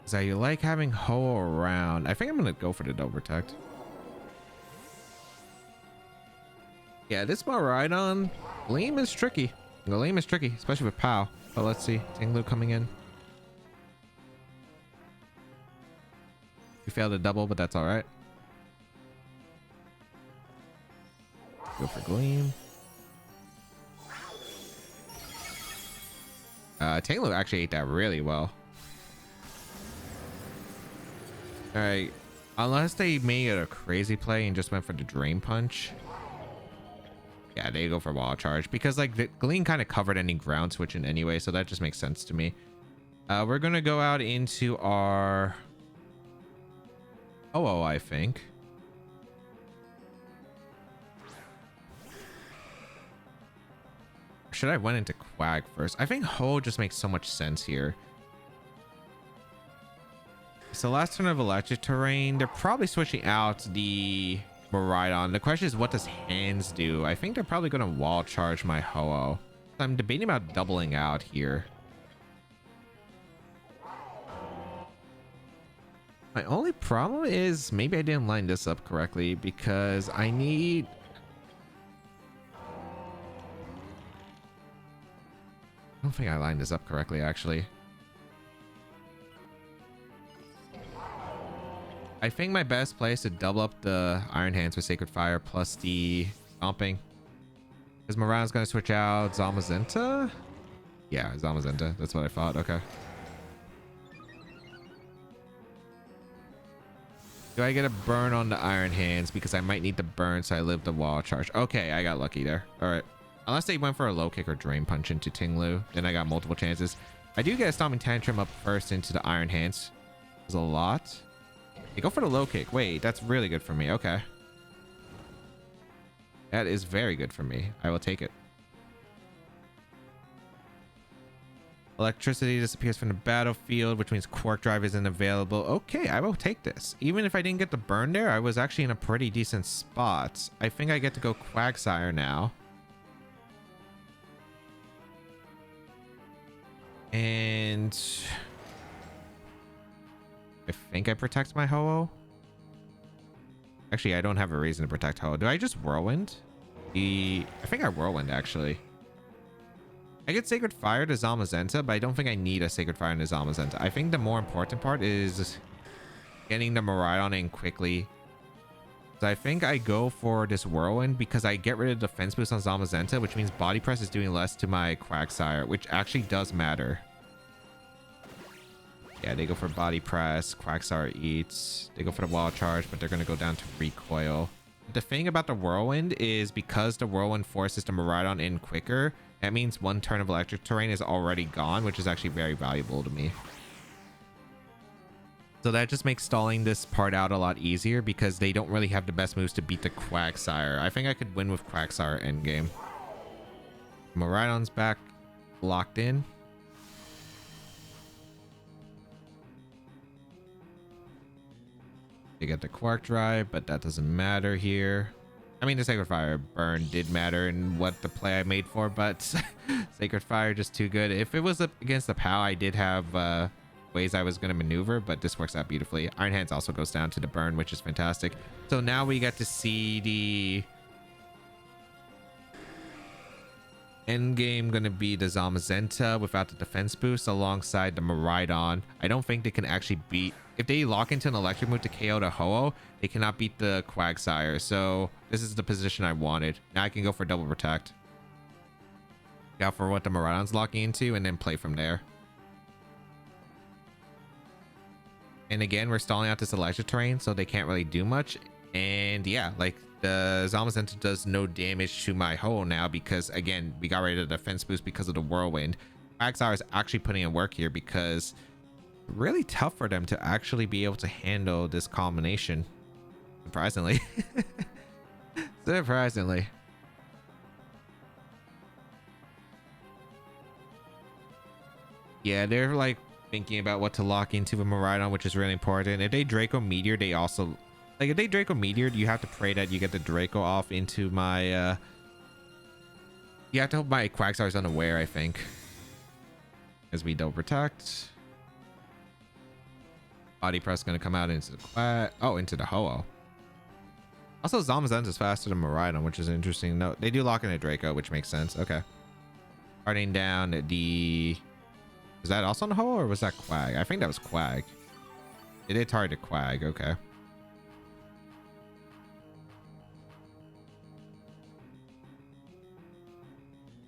Speaker 1: So you like having Ho around. I think I'm gonna go for the double protect. Yeah, this Miraidon Gleam is tricky. Gleam is tricky, especially with POW. But let's see. Ting Lu coming in. We failed a double, but that's alright. Go for Gleam. Ting Lu actually ate that really well. All right. Unless they made it a crazy play and just went for the Drain Punch. Yeah, they go for Wall Charge because like the Glean kind of covered any ground switching anyway, so that just makes sense to me. We're gonna go out into our I think. Should I went into Quag first? I think Ho just makes so much sense here. So last turn of Electric Terrain, they're probably switching out the Miraidon. The question is, what does Hands do? I think they're probably going to Wall Charge my Ho-Oh. I'm debating about doubling out here. My only problem is maybe I didn't line this up correctly because I need... I don't think I lined this up correctly, actually. I think my best play is to double up the Iron Hands with Sacred Fire plus the Stomping. Because Miraidon's going to switch out Zamazenta? Yeah, Zamazenta. That's what I thought. Okay. Do I get a burn on the Iron Hands? Because I might need the burn so I live the Wall Charge. Okay, I got lucky there. All right. Unless they went for a low kick or Drain Punch into Tinglu, then I got multiple chances. I do get a Stomping Tantrum up first into the Iron Hands. There's a lot. They go for the low kick. Wait, that's really good for me. Okay. That is very good for me. I will take it. Electricity disappears from the battlefield, which means Quark Drive isn't available. Okay, I will take this. Even if I didn't get the burn there, I was actually in a pretty decent spot. I think I get to go Quagsire now. And I think I protect my Ho-Oh. Actually, I don't have a reason to protect Ho-Oh. Do I just Whirlwind? I think I Whirlwind, actually. I get Sacred Fire to Zamazenta, but I don't think I need a Sacred Fire to Zamazenta. I think the more important part is getting the Miraidon in quickly. So I think I go for this Whirlwind because I get rid of defense boost on Zamazenta, which means Body Press is doing less to my Quagsire, which actually does matter. Yeah, they go for Body Press. Quagsire eats. They go for the Wall Charge, but they're going to go down to Recoil. The thing about the Whirlwind is because the Whirlwind forces the Miraidon in quicker, that means one turn of Electric Terrain is already gone, which is actually very valuable to me. So that just makes stalling this part out a lot easier because they don't really have the best moves to beat the Quagsire. I think I could win with Quagsire endgame. Miraidon's back locked in. They get the Quark Drive, but that doesn't matter here. I mean, the Sacred Fire burn did matter in what the play I made for, but Sacred Fire just too good. If it was against the POW, I did have ways I was going to maneuver, but this works out beautifully. Iron Hands also goes down to the burn, which is fantastic. So now we get to see the end game going to be the Zamazenta without the defense boost alongside the Miraidon. I don't think they can actually beat... If they lock into an electric move to KO the Ho-Oh, they cannot beat the Quagsire. So this is the position I wanted. Now I can go for double protect. Go for what the Miraidon's locking into and then play from there. And again, we're stalling out this electric terrain, so they can't really do much. And yeah, like the Zamazenta does no damage to my Ho-Oh now because again, we got rid of the defense boost because of the Whirlwind. Quagsire is actually putting in work here because really tough for them to actually be able to handle this combination. Surprisingly. Surprisingly. Yeah, they're like thinking about what to lock into the Miraidon, which is really important. If they Draco Meteor, they also... Like, if they Draco Meteor, you have to pray that you get the Draco off into my... You have to hope my Quagsire is unaware, I think. As we double protect. Body Press going to come out into the into the Ho-Oh. Also, Zamazenta is faster than Miraidon, which is interesting. No, they do lock in a Draco, which makes sense. Okay. Starting down the... Was that also on the Ho-Oh or was that Quag? I think that was Quag. It did target Quag. Okay.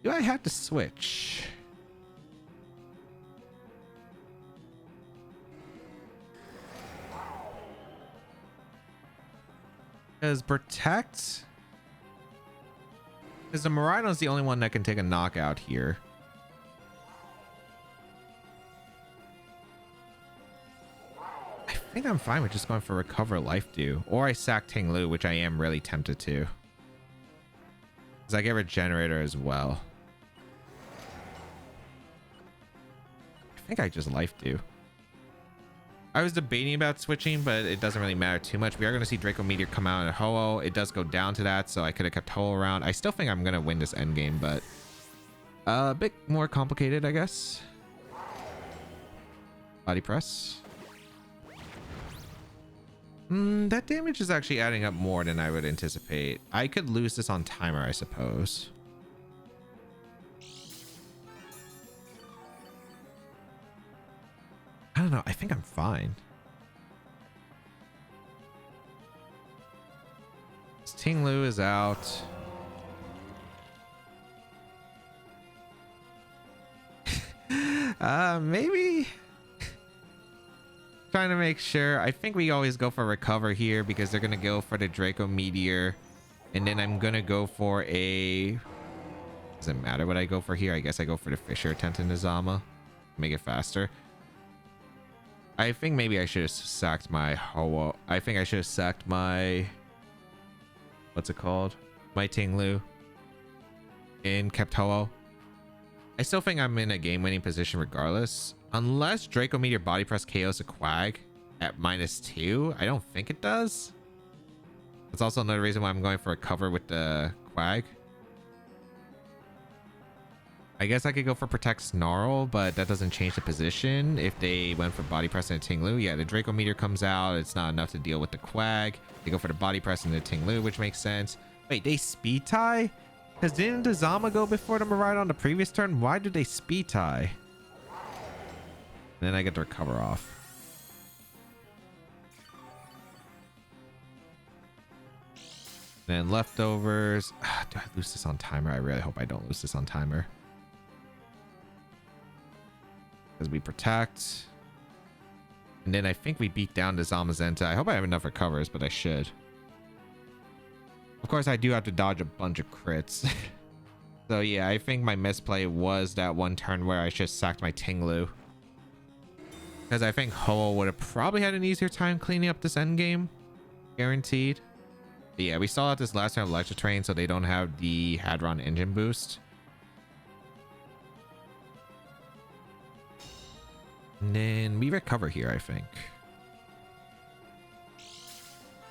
Speaker 1: Do I have to switch? Because Protect... Because the Miraidon's the only one that can take a knockout here. I think I'm fine with just going for Recover Life Dew. Or I sack Tinglu, which I am really tempted to. Because I get Regenerator as well. I think I just Life Dew. I was debating about switching, but it doesn't really matter too much. We are going to see Draco Meteor come out in Ho-Oh. It does go down to that, so I could have kept Ho-Oh around. I still think I'm going to win this endgame, but a bit more complicated, I guess. Body Press. That damage is actually adding up more than I would anticipate. I could lose this on timer, I suppose. I don't know. I think I'm fine. Tinglu is out. Maybe. Trying to make sure. I think we always go for Recover here because they're going to go for the Draco Meteor. And then I'm going to go for a... Doesn't matter what I go for here. I guess I go for the Fisher Attempt in Nizama. Make it faster. I think maybe I should have sacked my Ho-Oh. I think I should have sacked my... What's it called? My Tinglu. And kept Ho-Oh. I still think I'm in a game-winning position regardless. Unless Draco Meteor Body Press KOs a Quag at -2. I don't think it does. That's also another reason why I'm going for a cover with the Quag. I guess I could go for Protect Snarl, but that doesn't change the position. If they went for Body Press and a Tinglu, yeah, the Draco Meteor comes out. It's not enough to deal with the Quag. They go for the Body Press and the Tinglu, which makes sense. Wait, they Speed Tie? Because didn't the Zama go before the Miraidon the previous turn? Why did they Speed Tie? And then I get to Recover off. And then Leftovers. Do I lose this on timer? I really hope I don't lose this on timer. Because we Protect. And then I think we beat down the Zamazenta. I hope I have enough Recovers, but I should. Of course, I do have to dodge a bunch of crits. So yeah, I think my misplay was that one turn where I just sacked my Tinglu. Because I think Ho-Oh would have probably had an easier time cleaning up this endgame. Guaranteed. But yeah, we saw out this last turn of Electric Train, so they don't have the Hadron engine boost. And then we Recover here, I think.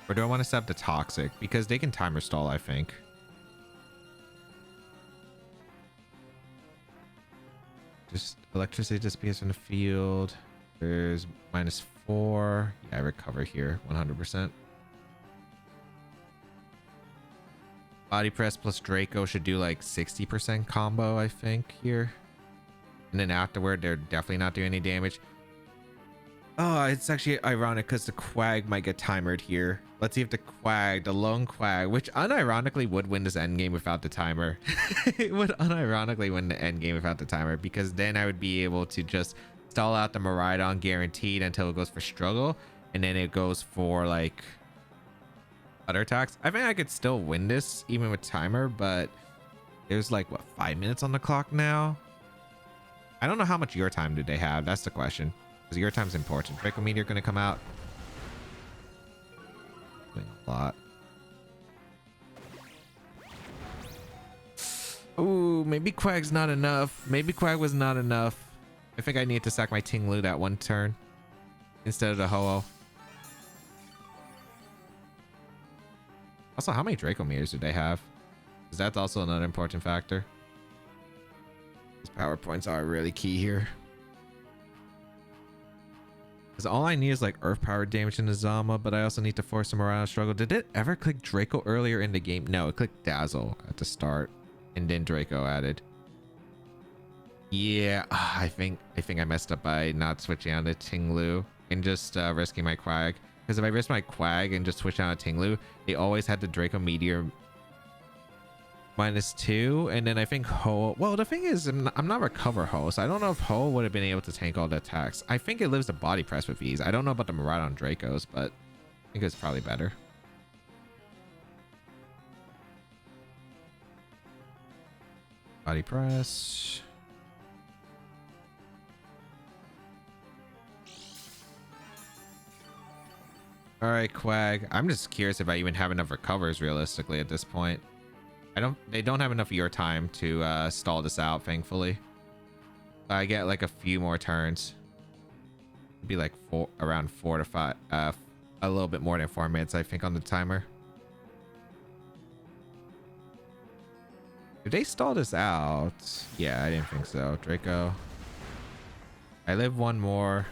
Speaker 1: Or do I want to set up the Toxic? Because they can timer stall, I think. Just Electricity disappears from the field. There's -4. Yeah, I Recover here, 100%. Body Press plus Draco should do like 60% combo, I think, here. And then afterward, they're definitely not doing any damage. Oh, it's actually ironic because the Quag might get timered here. Let's see if the Quag, the lone Quag, which unironically would win this endgame without the timer. It would unironically win the endgame without the timer, because then I would be able to just stall out the Miraidon guaranteed until it goes for struggle, and then it goes for like other attacks. I think I could still win this even with timer, but there's like what, 5 minutes on the clock now. I don't know how much your time do they have. That's the question, because your time's important. Draco Meteor gonna come out. Doing a lot. Ooh, maybe Quag's not enough. Maybe Quag was not enough. I think I need to sack my Tinglu that one turn instead of the Ho-Oh. Also, how many Draco Meteors do they have? Because that's also another important factor. These power points are really key here. Because all I need is like Earth Power damage in the Zama, but I also need to force him around a struggle. Did it ever click Draco earlier in the game? No, it clicked Dazzle at the start, and then Draco added. Yeah, I think I messed up by not switching on to Tinglu and just risking my Quag. Because if I risk my Quag and just switch on to Tinglu, they always had the Draco Meteor -2, and then I think Ho. Well, the thing is, I'm not Recover Ho, so I don't know if Ho would have been able to tank all the attacks. I think it lives the Body Press with ease. I don't know about the Miraidon Dracos, but I think it's probably better. Body press. All right, Quag. I'm just curious if I even have enough recovers realistically at this point. They don't have enough of your time to stall this out, thankfully. I get like a few more turns. It'd be like around 4 to 5, a little bit more than 4 minutes, I think, on the timer. Did they stall this out? Yeah, I didn't think so. Draco. I live one more.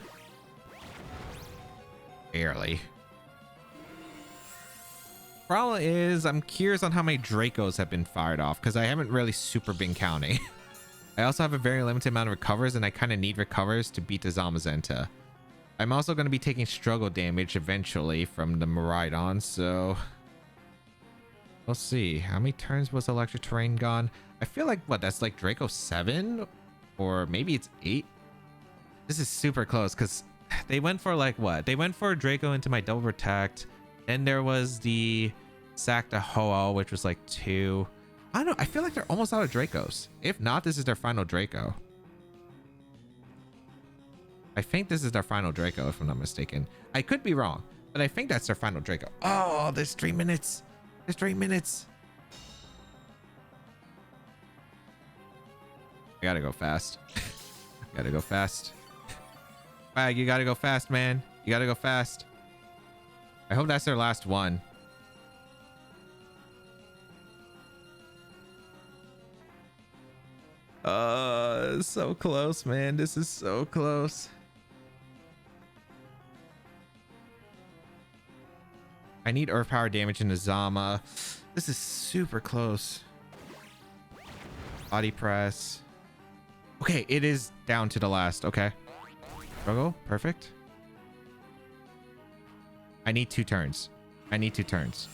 Speaker 1: Barely. Problem is, I'm curious on how many Dracos have been fired off because I haven't really super been counting. I also have a very limited amount of recovers and I kind of need recovers to beat the Zamazenta. I'm also going to be taking struggle damage eventually from the Miraidon, so we'll see. How many turns was Electric Terrain gone? I feel like, what, that's like Draco 7? Or maybe it's 8? This is super close because they went for like what? They went for Draco into my double protect. Then there was the sack to Ho-Oh, which was like 2. I don't know. I feel like they're almost out of Dracos. If not, this is their final Draco. I think this is their final Draco, if I'm not mistaken. I could be wrong, but I think that's their final Draco. Oh, there's 3 minutes. There's 3 minutes. I gotta go fast. Gotta go fast. Fag, you gotta go fast, man. You gotta go fast. I hope that's their last one. So close, man. This is so close. I need earth power damage in the Zama. This is super close. Body press. Okay, it is down to the last. Okay. Struggle. Perfect. I need 2 turns. I need 2 turns.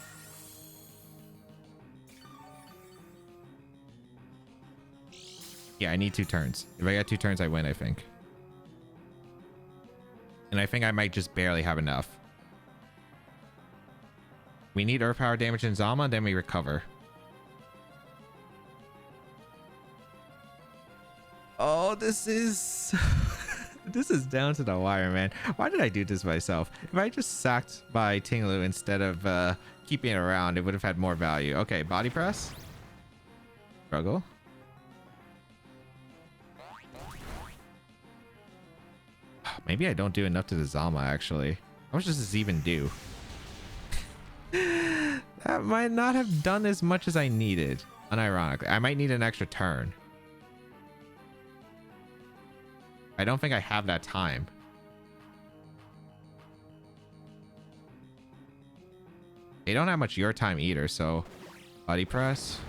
Speaker 1: Yeah, I need 2 turns. If I get 2 turns, I win, I think. And I think I might just barely have enough. We need earth power damage in Zama, then we recover. Oh, this is... This is down to the wire, man. Why did I do this myself? If I just sacked by Tinglu instead of keeping it around, it would have had more value. Okay, body press. Struggle. Maybe I don't do enough to the Zama, actually. How much does this even do? That might not have done as much as I needed. Unironically. I might need an extra turn. I don't think I have that time. They don't have much your time either, so body press.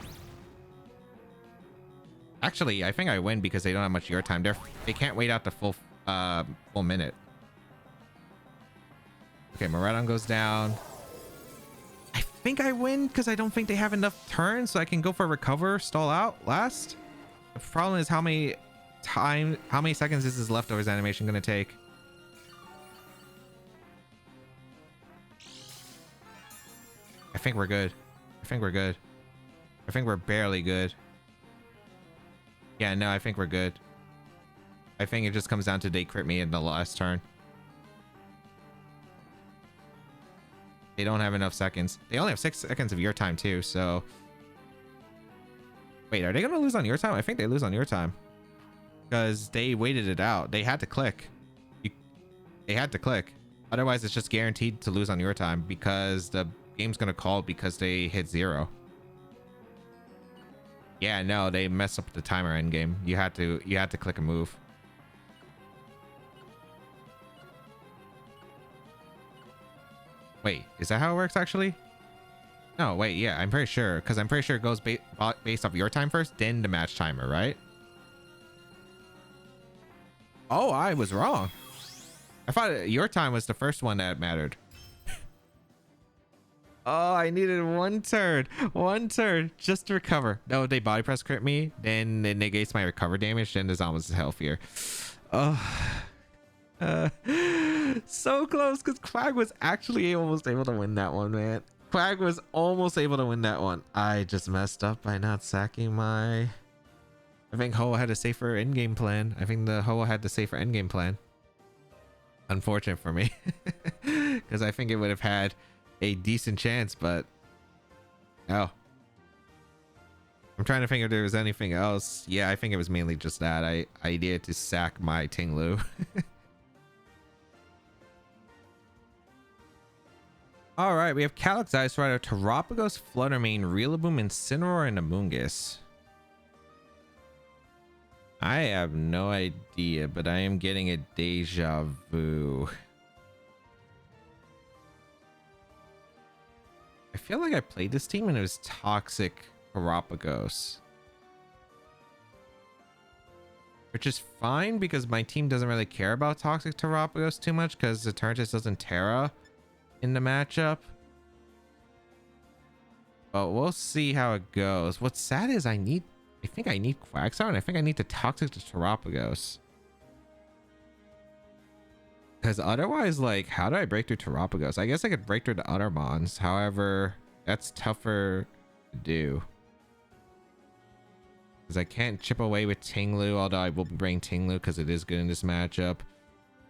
Speaker 1: Actually, I think I win because they don't have much your time. They can't wait out the full minute. Okay, Miraidon goes down. I think I win because I don't think they have enough turns so I can go for recover, stall out last. The problem is how many seconds is this leftovers animation gonna take? I think we're good. I think we're good. I think we're barely good. Yeah, no, I think we're good. I think it just comes down to they crit me in the last turn. They don't have enough seconds. They only have 6 seconds of your time too, so... Wait, are they gonna lose on your time? I think they lose on your time. Because they waited it out. They had to click. They had to click. Otherwise, it's just guaranteed to lose on your time because the game's gonna call because they hit 0. Yeah, no, they messed up the timer end game. You had to click a move. Wait, is that how it works actually? No, wait, yeah, I'm pretty sure because I'm pretty sure it goes based off your time first, then the match timer, right? Oh, I was wrong. I thought your time was the first one that mattered. Oh, I needed 1 turn. 1 turn just to recover. No, they body press crit me, then it negates my recover damage, then the Zama's healthier. Oh. So close because Quag was actually almost able to win that one, man. Quag was almost able to win that one. I just messed up by not sacking my I think Ho had a safer endgame plan. I think the Ho had the safer endgame plan. Unfortunate for me. Because I think it would have had a decent chance, but... Oh. I'm trying to think if there was anything else. Yeah, I think it was mainly just that. I needed to sack my Tinglu. All right, we have Calyx, Ice Rider, Terapagos, Fluttermane, Rillaboom, Incineroar, and Amoonguss. I have no idea, but I am getting a deja vu. I feel like I played this team and it was Toxic Terapagos. Which is fine because my team doesn't really care about Toxic Terapagos too much because the Eternatus doesn't Terra in the matchup. But we'll see how it goes. What's sad is I think I need Quagsire, and I think I need to Toxic to Terapagos. Because otherwise, like, how do I break through Terapagos? I guess I could break through the other mons. However, that's tougher to do. Because I can't chip away with Tinglu, although I will be bringing Tinglu because it is good in this matchup.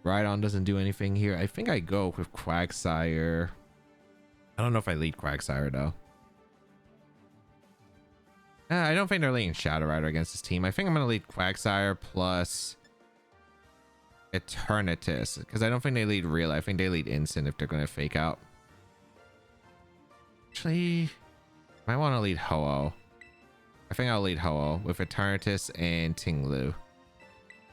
Speaker 1: Miraidon doesn't do anything here. I think I go with Quagsire. I don't know if I lead Quagsire, though. I don't think they're leading Shadow Rider against this team. I think I'm going to lead Quagsire plus Eternatus. Because I don't think they lead Real. I think they lead Instant if they're going to fake out. Actually, I might want to lead Ho-Oh. I think I'll lead Ho-Oh with Eternatus and Tinglu.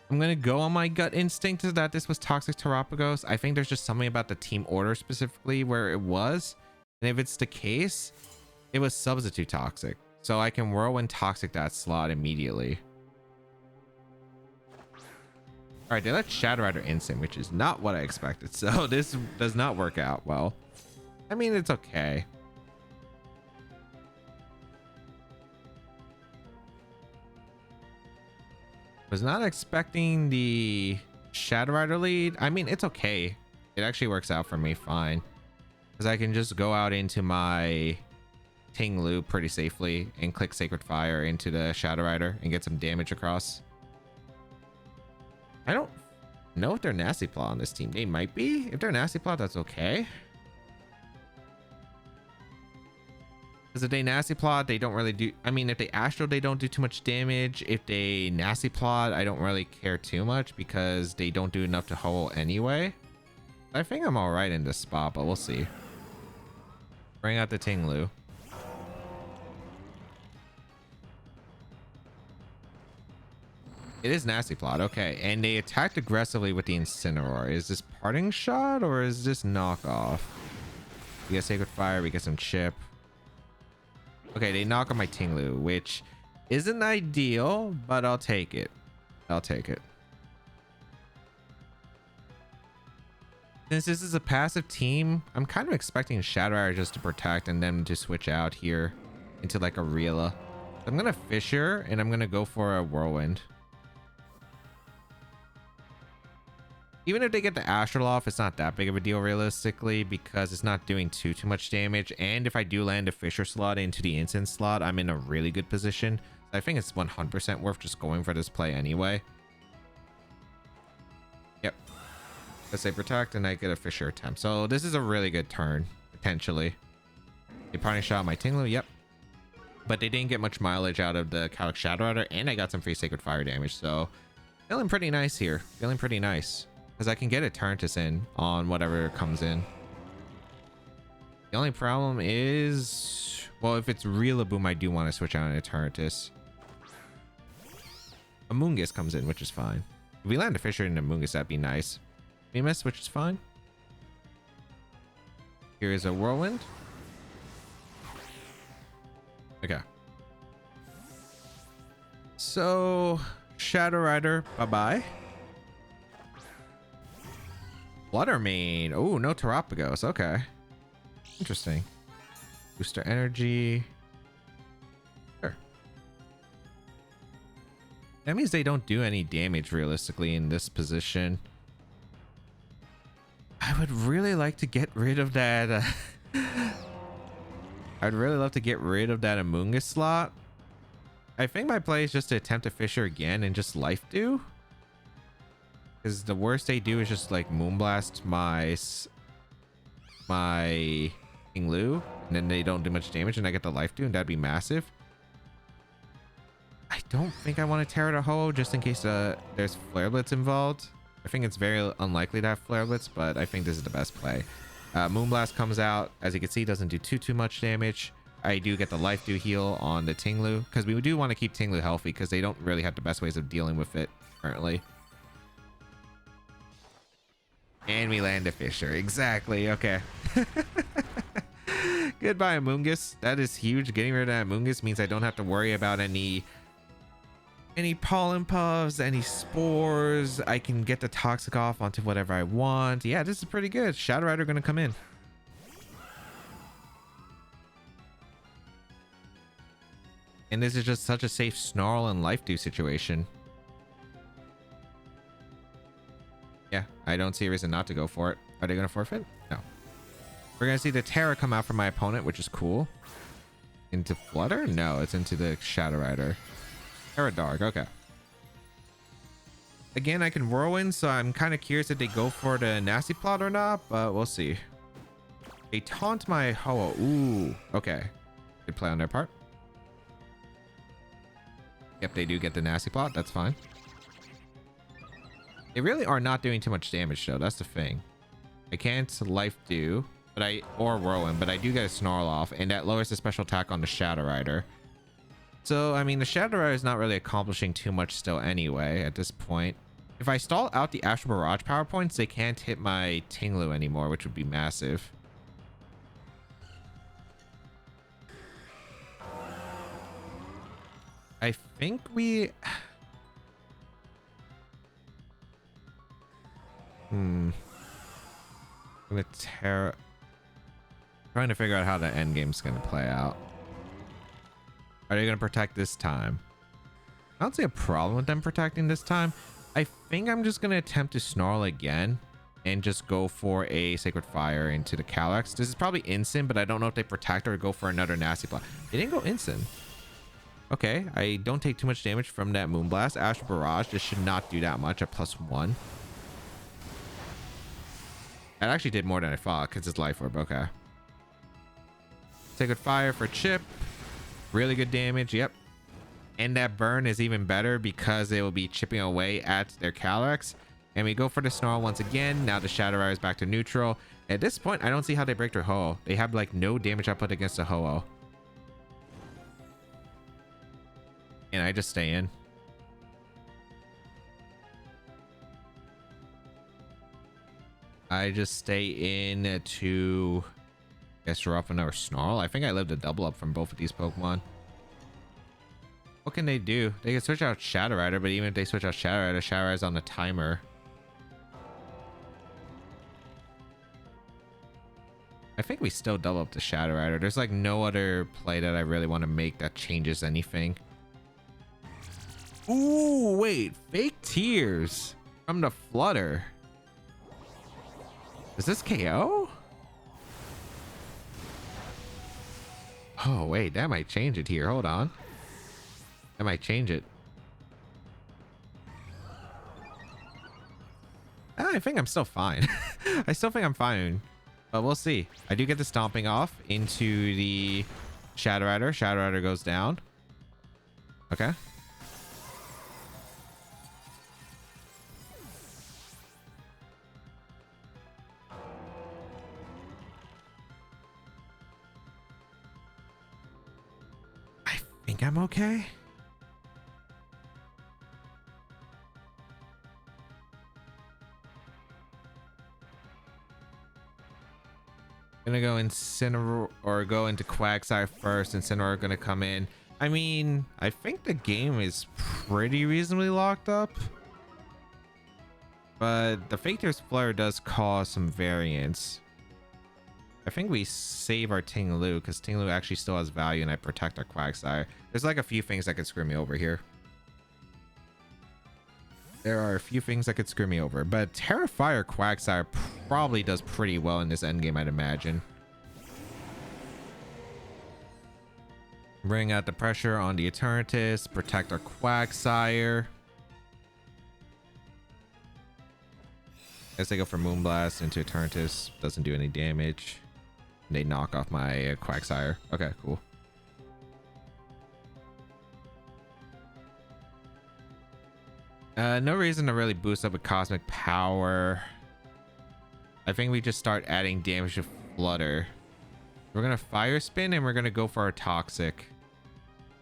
Speaker 1: I'm going to go on my gut instinct that this was Toxic Terapagos. I think there's just something about the team order specifically where it was. And if it's the case, it was Substitute Toxic. So I can Whirlwind Toxic that slot immediately. All right, they let Shadow Rider Instant, which is not what I expected. So this does not work out well. I mean, it's okay. Was not expecting the Shadow Rider lead. I mean, it's okay. It actually works out for me fine. Because I can just go out into my Tinglu pretty safely and click Sacred Fire into the Shadow Rider and get some damage across. I don't know if they're Nasty Plot on this team. They might be. If they're Nasty Plot, that's okay. Because if they Nasty Plot, they don't really do... I mean, if they Astral, they don't do too much damage. If they Nasty Plot, I don't really care too much because they don't do enough to Ho anyway. I think I'm alright in this spot, but we'll see. Bring out the Tinglu. It is Nasty Plot, okay. And they attacked aggressively with the Incineroar. Is this Parting Shot or is this Knockoff? We get Sacred Fire, we get some Chip. Okay, they knock on my Tinglu, which isn't ideal, but I'll take it. I'll take it. Since this is a passive team, I'm kind of expecting Shadow Rider just to protect and then to switch out here into like a Reela. I'm going to Fissure and I'm going to go for a Whirlwind. Even if they get the Astral off, it's not that big of a deal realistically because it's not doing too much damage. And if I do land a Fissure slot into the Instant slot, I'm in a really good position. So I think it's 100% worth just going for this play anyway. Yep. Let's say Protect and I get a Fissure attempt. So this is a really good turn, potentially. They Parting Shot my Tinglu, yep. But they didn't get much mileage out of the Calyx Shadow Rider and I got some free Sacred Fire damage. So feeling pretty nice here. Feeling pretty nice. Because I can get Eternatus in on whatever comes in. The only problem is... Well, if it's Rillaboom, I do want to switch out an Eternatus. Amoonguss comes in, which is fine. If we land a Fissure in Amoonguss, that'd be nice. Famous, which is fine. Here is a Whirlwind. Okay. So, Shadow Rider, bye-bye. Fluttermane. Oh, no Terapagos. Okay. Interesting. Booster energy. Sure. That means they don't do any damage realistically in this position. I would really like to get rid of that. I'd really love to get rid of that Amoonguss slot. I think my play is just to attempt to Fisher again and just life do. Because the worst they do is just like Moonblast my King Lu, and then they don't do much damage and I get the life do, and that'd be massive. I don't think I want to Terra to Ho just in case there's Flare Blitz involved. I think it's very unlikely to have Flare Blitz, but I think this is the best play. Moonblast comes out. As you can see, doesn't do too much damage. I do get the life do heal on the Tinglu because we do want to keep Tinglu healthy because they don't really have the best ways of dealing with it currently. And we land a Fisher. Exactly. Okay. Goodbye, Amoonguss. That is huge. Getting rid of that Amoonguss means I don't have to worry about any pollen puffs, any spores. I can get the toxic off onto whatever I want. Yeah, this is pretty good. Shadow Rider gonna come in. And this is just such a safe Snarl and life do situation. Yeah, I don't see a reason not to go for it. Are they gonna forfeit? No. We're gonna see the Terra come out from my opponent, which is cool. Into Flutter? No, it's into the Shadow Rider. Terra Dark, okay. Again, I can Whirlwind, so I'm kind of curious if they go for the Nasty Plot or not, but we'll see. They taunt my Ho-Oh. Ooh, okay. Good play on their part. Yep, they do get the Nasty Plot. That's fine. They really are not doing too much damage, though. That's the thing. I can't Life do, or Whirlwind, but I do get a Snarl off, and that lowers the special attack on the Shadow Rider. So, I mean, the Shadow Rider is not really accomplishing too much still anyway at this point. If I stall out the Astral Barrage power points, they can't hit my Tinglu anymore, which would be massive. I think we... I'm gonna trying to figure out how the end game's gonna play out. Are they gonna protect this time? I don't see a problem with them protecting this time. I think I'm just gonna attempt to Snarl again and just go for a Sacred Fire into the Calyx. This is probably instant, but I don't know if they protect or go for another Nasty Plot. They didn't go instant. Okay, I don't take too much damage from that Moonblast. Astral Barrage, this should not do that much at +1. That actually did more than I thought because it's Life Orb. Okay. Sacred Fire for Chip. Really good damage. Yep. And that burn is even better because it will be chipping away at their Calyx. And we go for the Snarl once again. Now the Shadow Rider is back to neutral. At this point, I don't see how they break their Ho-Oh. They have like no damage output against the Ho-Oh. And I just stay in. I just stay in to, I guess, draw off another Snarl. I think I lived a double up from both of these Pokemon. What can they do? They can switch out Shadow Rider, but even if they switch out Shadow Rider's on the timer. I think we still double up the Shadow Rider. There's like no other play that I really want to make that changes anything. Ooh, wait. Fake Tears from the Flutter. Is this KO? Oh, wait. That might change it here. Hold on. That might change it. I think I'm still fine. I still think I'm fine. But we'll see. I do get the Stomping off into the Shadow Rider. Shadow Rider goes down. Okay. I think I'm okay. Gonna go Incineroar or go into Quagsire first. Incineroar gonna come in. I mean, I think the game is pretty reasonably locked up, but the Fake Tears Flare does cause some variance. I think we save our Tinglu because Tinglu actually still has value and I protect our Quagsire. There's like a few things that could screw me over here. There are a few things that could screw me over, but Terrifier Quagsire probably does pretty well in this endgame, I'd imagine. Bring out the pressure on the Eternatus, protect our Quagsire. Guess they go for Moonblast into Eternatus, doesn't do any damage. They knock off my Quagsire. Okay, cool. No reason to really boost up with Cosmic Power. I think we just start adding damage to Flutter. We're gonna Fire Spin and we're gonna go for our Toxic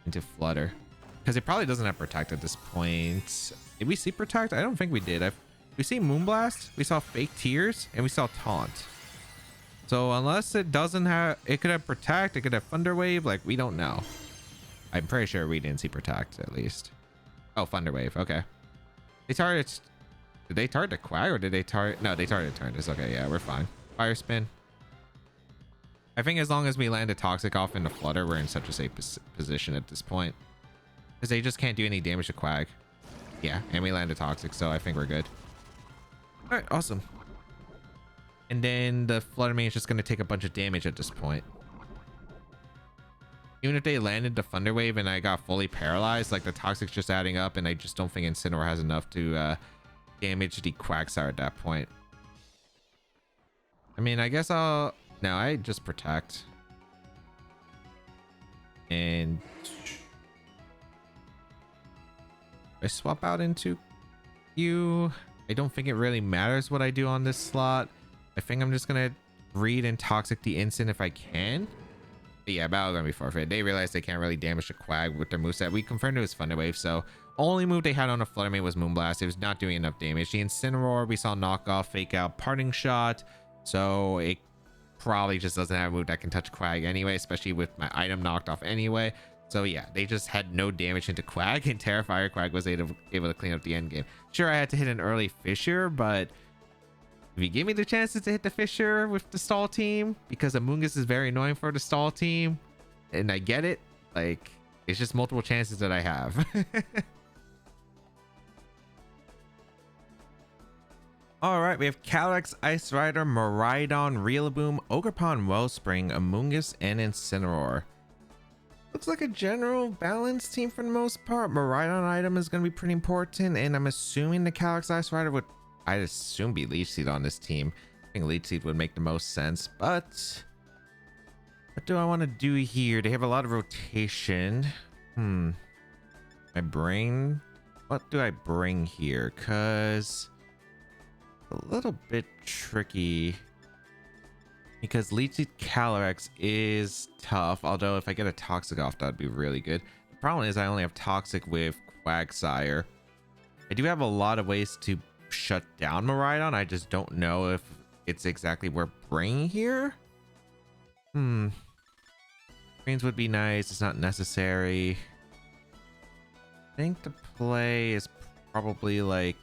Speaker 1: into Flutter, because it probably doesn't have Protect at this point. Did we see Protect? I don't think we did. We see Moonblast, we saw Fake Tears, and we saw Taunt. So unless it doesn't have, it could have Protect, it could have Thunder Wave, like we don't know. I'm pretty sure we didn't see Protect at least. Oh, Thunder Wave, okay. They target, did they target the Quag or did they target? No, they targeted Eternatus. Okay, yeah, we're fine. Fire Spin. I think as long as we land a Toxic off into Flutter, we're in such a safe position at this point. Because they just can't do any damage to Quag. Yeah, and we land a Toxic, so I think we're good. Alright, awesome. And then the Flutter Mane is just going to take a bunch of damage at this point. Even if they landed the Thunder Wave and I got fully paralyzed, like the Toxic's just adding up, and I just don't think Incineroar has enough to damage the Quagsire at that point. I mean, I guess I'll... No, I just Protect. And I swap out into you. I don't think it really matters what I do on this slot. I think I'm just gonna read and Toxic the instant if I can. But yeah, battle gonna be forfeit. They realized they can't really damage the Quag with their moveset. We confirmed it was Thunder Wave, so only move they had on a Flutter Mane was Moonblast. It was not doing enough damage. The Incineroar, we saw knock off, Fake Out, Parting Shot, so it probably just doesn't have a move that can touch Quag anyway, especially with my item knocked off anyway. So yeah, they just had no damage into Quag, and Terrifier Quag was able to clean up the end game. Sure, I had to hit an early Fissure, but if you give me the chances to hit the Fissure with the stall team, because Amoonguss is very annoying for the stall team, and I get it, like, it's just multiple chances that I have. All right, we have Calyrex, Ice Rider, Miraidon, Rillaboom, Ogerpon, Wellspring, Amoonguss, and Incineroar. Looks like a general balanced team for the most part. Miraidon item is going to be pretty important, and I'm assuming the Calyrex, Ice Rider would, I'd assume, be Leech Seed on this team. I think Leech Seed would make the most sense, but what do I want to do here? They have a lot of rotation. My brain, what do I bring here? Because a little bit tricky, because Leech Seed Calyrex is tough, although if I get a Toxic off, that'd be really good. The problem is I only have Toxic with Quagsire. I do have a lot of ways to shut down Miraidon. I just don't know if it's exactly worth bringing here. Brains would be nice. It's not necessary. I think the play is probably like,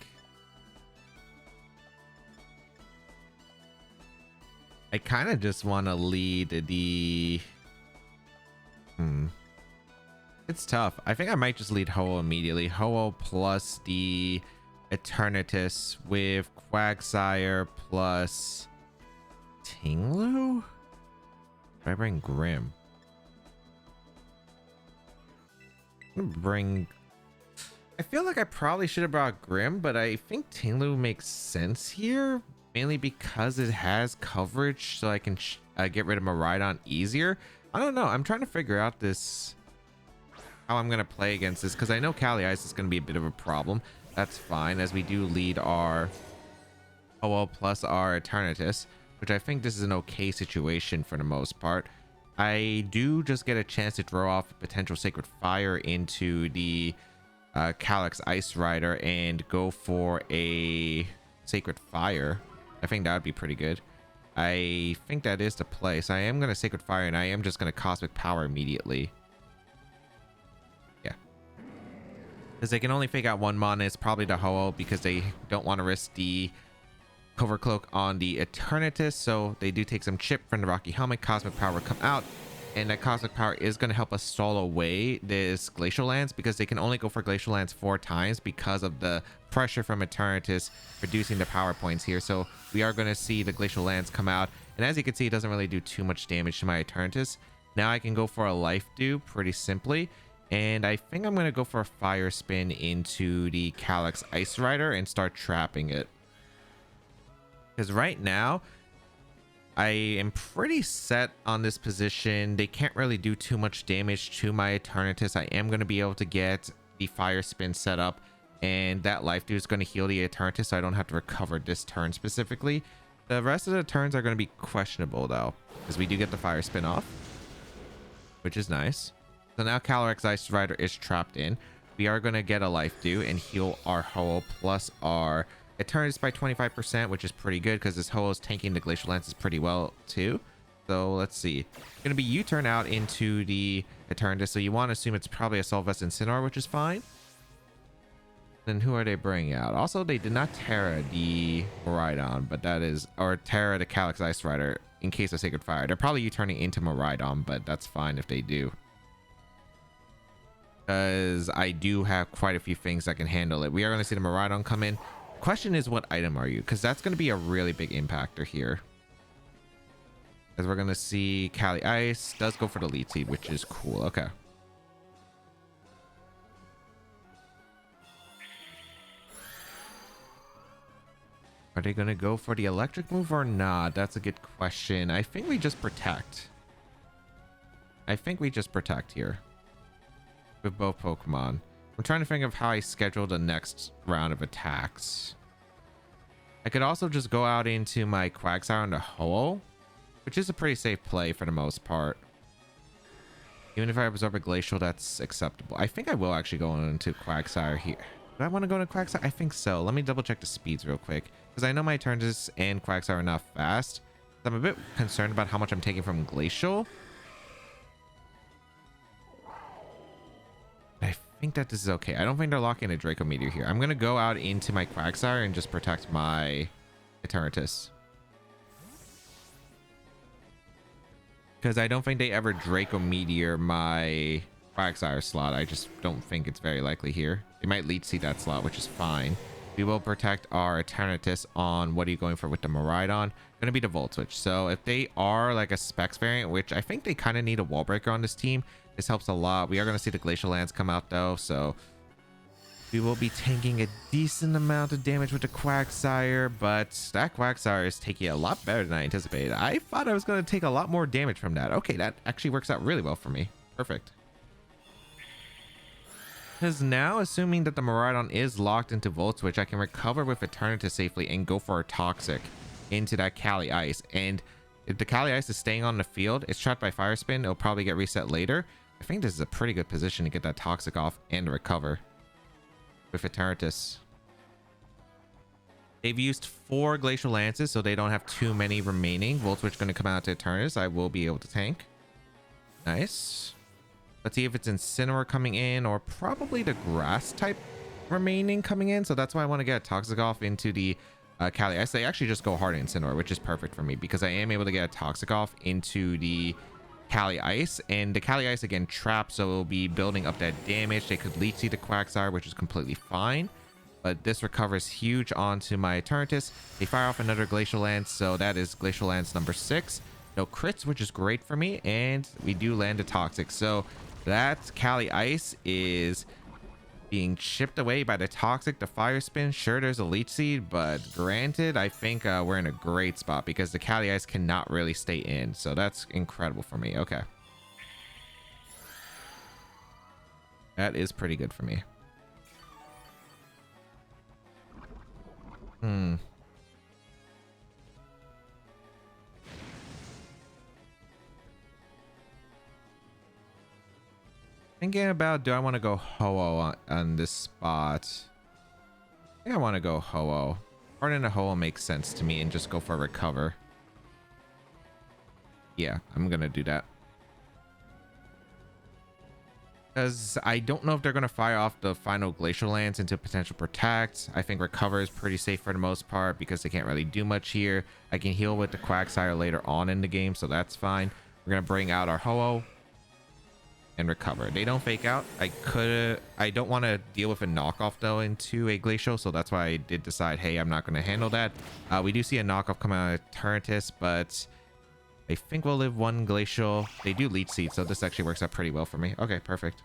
Speaker 1: I kind of just want to lead the it's tough. I think I might just lead Ho-Oh immediately. Ho-Oh plus the Eternatus with Quagsire plus Tinglu? Should I bring Grim? I'm gonna bring... I feel like I probably should have brought Grim, but I think Tinglu makes sense here, mainly because it has coverage, so I can get rid of Miraidon easier. I don't know. I'm trying to figure out this, how I'm gonna play against this, because I know Cali Ice is gonna be a bit of a problem. That's fine, as we do lead our Ho-Oh plus our Eternatus, which I think this is an okay situation for the most part. I do just get a chance to throw off a potential Sacred Fire into the Calyrex Ice Rider and go for a Sacred Fire. I think that would be pretty good. I think that is the play. So I am going to Sacred Fire, and I am just going to Cosmic Power immediately. Yeah. Because they can only fake out one mana. It's probably the Ho-Oh, because they don't want to risk the Cover Cloak on the Eternatus. So they do take some chip from the Rocky Helmet. Cosmic Power will come out. And that Cosmic Power is going to help us stall away this Glacial Lance, because they can only go for Glacial Lance 4 times because of the pressure from Eternatus reducing the power points here. So we are going to see the Glacial Lance come out, and as you can see, it doesn't really do too much damage to my Eternatus. Now I can go for a life dew pretty simply. And I think I'm going to go for a fire spin into the Calyx Ice Rider and start trapping it. Because right now, I am pretty set on this position. They can't really do too much damage to my Eternatus. I am going to be able to get the fire spin set up. And that life dew is going to heal the Eternatus, so I don't have to recover this turn specifically. The rest of the turns are going to be questionable, though. Because we do get the fire spin off, which is nice. So now Calyx Ice Rider is trapped in. We are going to get a life dew and heal our Ho-Oh plus our Eternatus by 25%, which is pretty good because this Ho-Oh is tanking the Glacial Lances pretty well too. So let's see. It's going to be U-turn out into the Eternatus. So you want to assume it's probably a Solvest Incineroar, which is fine. Then who are they bringing out? Also, they did not Terra the Miraidon, but that is, or Terra the Calyx Ice Rider in case of Sacred Fire. They're probably U-turning into Miraidon, but that's fine if they do. Because I do have quite a few things that can handle it. We are going to see the Miraidon come in. Question is, what item are you? Because that's going to be a really big impactor here. As we're going to see Cali Ice does go for the Leech Seed, which is cool. Okay. Are they going to go for the electric move or not? That's a good question. I think we just protect. I think we just protect here. With both Pokemon. I'm trying to think of how I schedule the next round of attacks. I could also just go out into my Quagsire and the Ho-Oh, which is a pretty safe play for the most part. Even if I absorb a Glacial, that's acceptable. I think I will actually go into Quagsire here. Do I want to go into Quagsire? I think so. Let me double check the speeds real quick. Because I know my Eternatus and Quagsire are not fast. I'm a bit concerned about how much I'm taking from Glacial. I think that this is okay. I don't think they're locking a Draco Meteor here. I'm going to go out into my Quagsire and just protect my Eternatus. Because I don't think they ever Draco Meteor my Quagsire slot. I just don't think it's very likely here. They might Leech Seed that slot, which is fine. We will protect our Eternatus on what are you going for with the Miraidon. Going to be the Volt Switch. So if they are like a Specs variant, which I think they kind of need a Wall Breaker on this team, this helps a lot. We are going to see the Glacial Lance come out though, so we will be taking a decent amount of damage with the Quagsire, but that Quagsire is taking a lot better than I anticipated. I thought I was going to take a lot more damage from that. Okay, that actually works out really well for me. Perfect. Because now, assuming that the Miraidon is locked into Volt Switch, I can recover with Eternatus safely and go for a Toxic into that Cali Ice. And if the Cali Ice is staying on the field, it's trapped by Fire Spin, it'll probably get reset later. I think this is a pretty good position to get that Toxic off and recover with Eternatus. They've used 4 Glacial Lances, so they don't have too many remaining. Volt Switch going to come out to Eternatus. I will be able to tank. Nice. Let's see if it's Incineroar coming in or probably the Grass type remaining coming in. So that's why I want to get a Toxic off into the Cali Ice. They actually just go hard Incineroar, which is perfect for me because I am able to get a Toxic off into the Cali Ice, and the Cali Ice again trapped, so it will be building up that damage. They could Leech Seed the Quagsire, which is completely fine, but this recovers huge onto my Eternatus. They fire off another Glacial Lance, so that is Glacial Lance number 6. No crits, which is great for me, and we do land a Toxic. So that Cali Ice is being chipped away by the Toxic, the Fire Spin. Sure, there's a Leech Seed, but granted, I think we're in a great spot because the Cali Ice cannot really stay in. So that's incredible for me. Okay. That is pretty good for me. Thinking about, do I want to go Ho-Oh on this spot? I think I want to go Ho-Oh. Harden a Ho-Oh makes sense to me and just go for a recover. Yeah, I'm going to do that. Because I don't know if they're going to fire off the final Glacial Lance into potential protect. I think recover is pretty safe for the most part because they can't really do much here. I can heal with the Quagsire later on in the game, so that's fine. We're going to bring out our Ho-Oh and recover. They don't fake out. I don't want to deal with a knockoff though into a Glacial, so that's why I did decide, hey, I'm not going to handle that. We do see a knockoff come out of Eternatus, but I think we'll live one Glacial. They do Leech Seed, so this actually works out pretty well for me. Okay, perfect.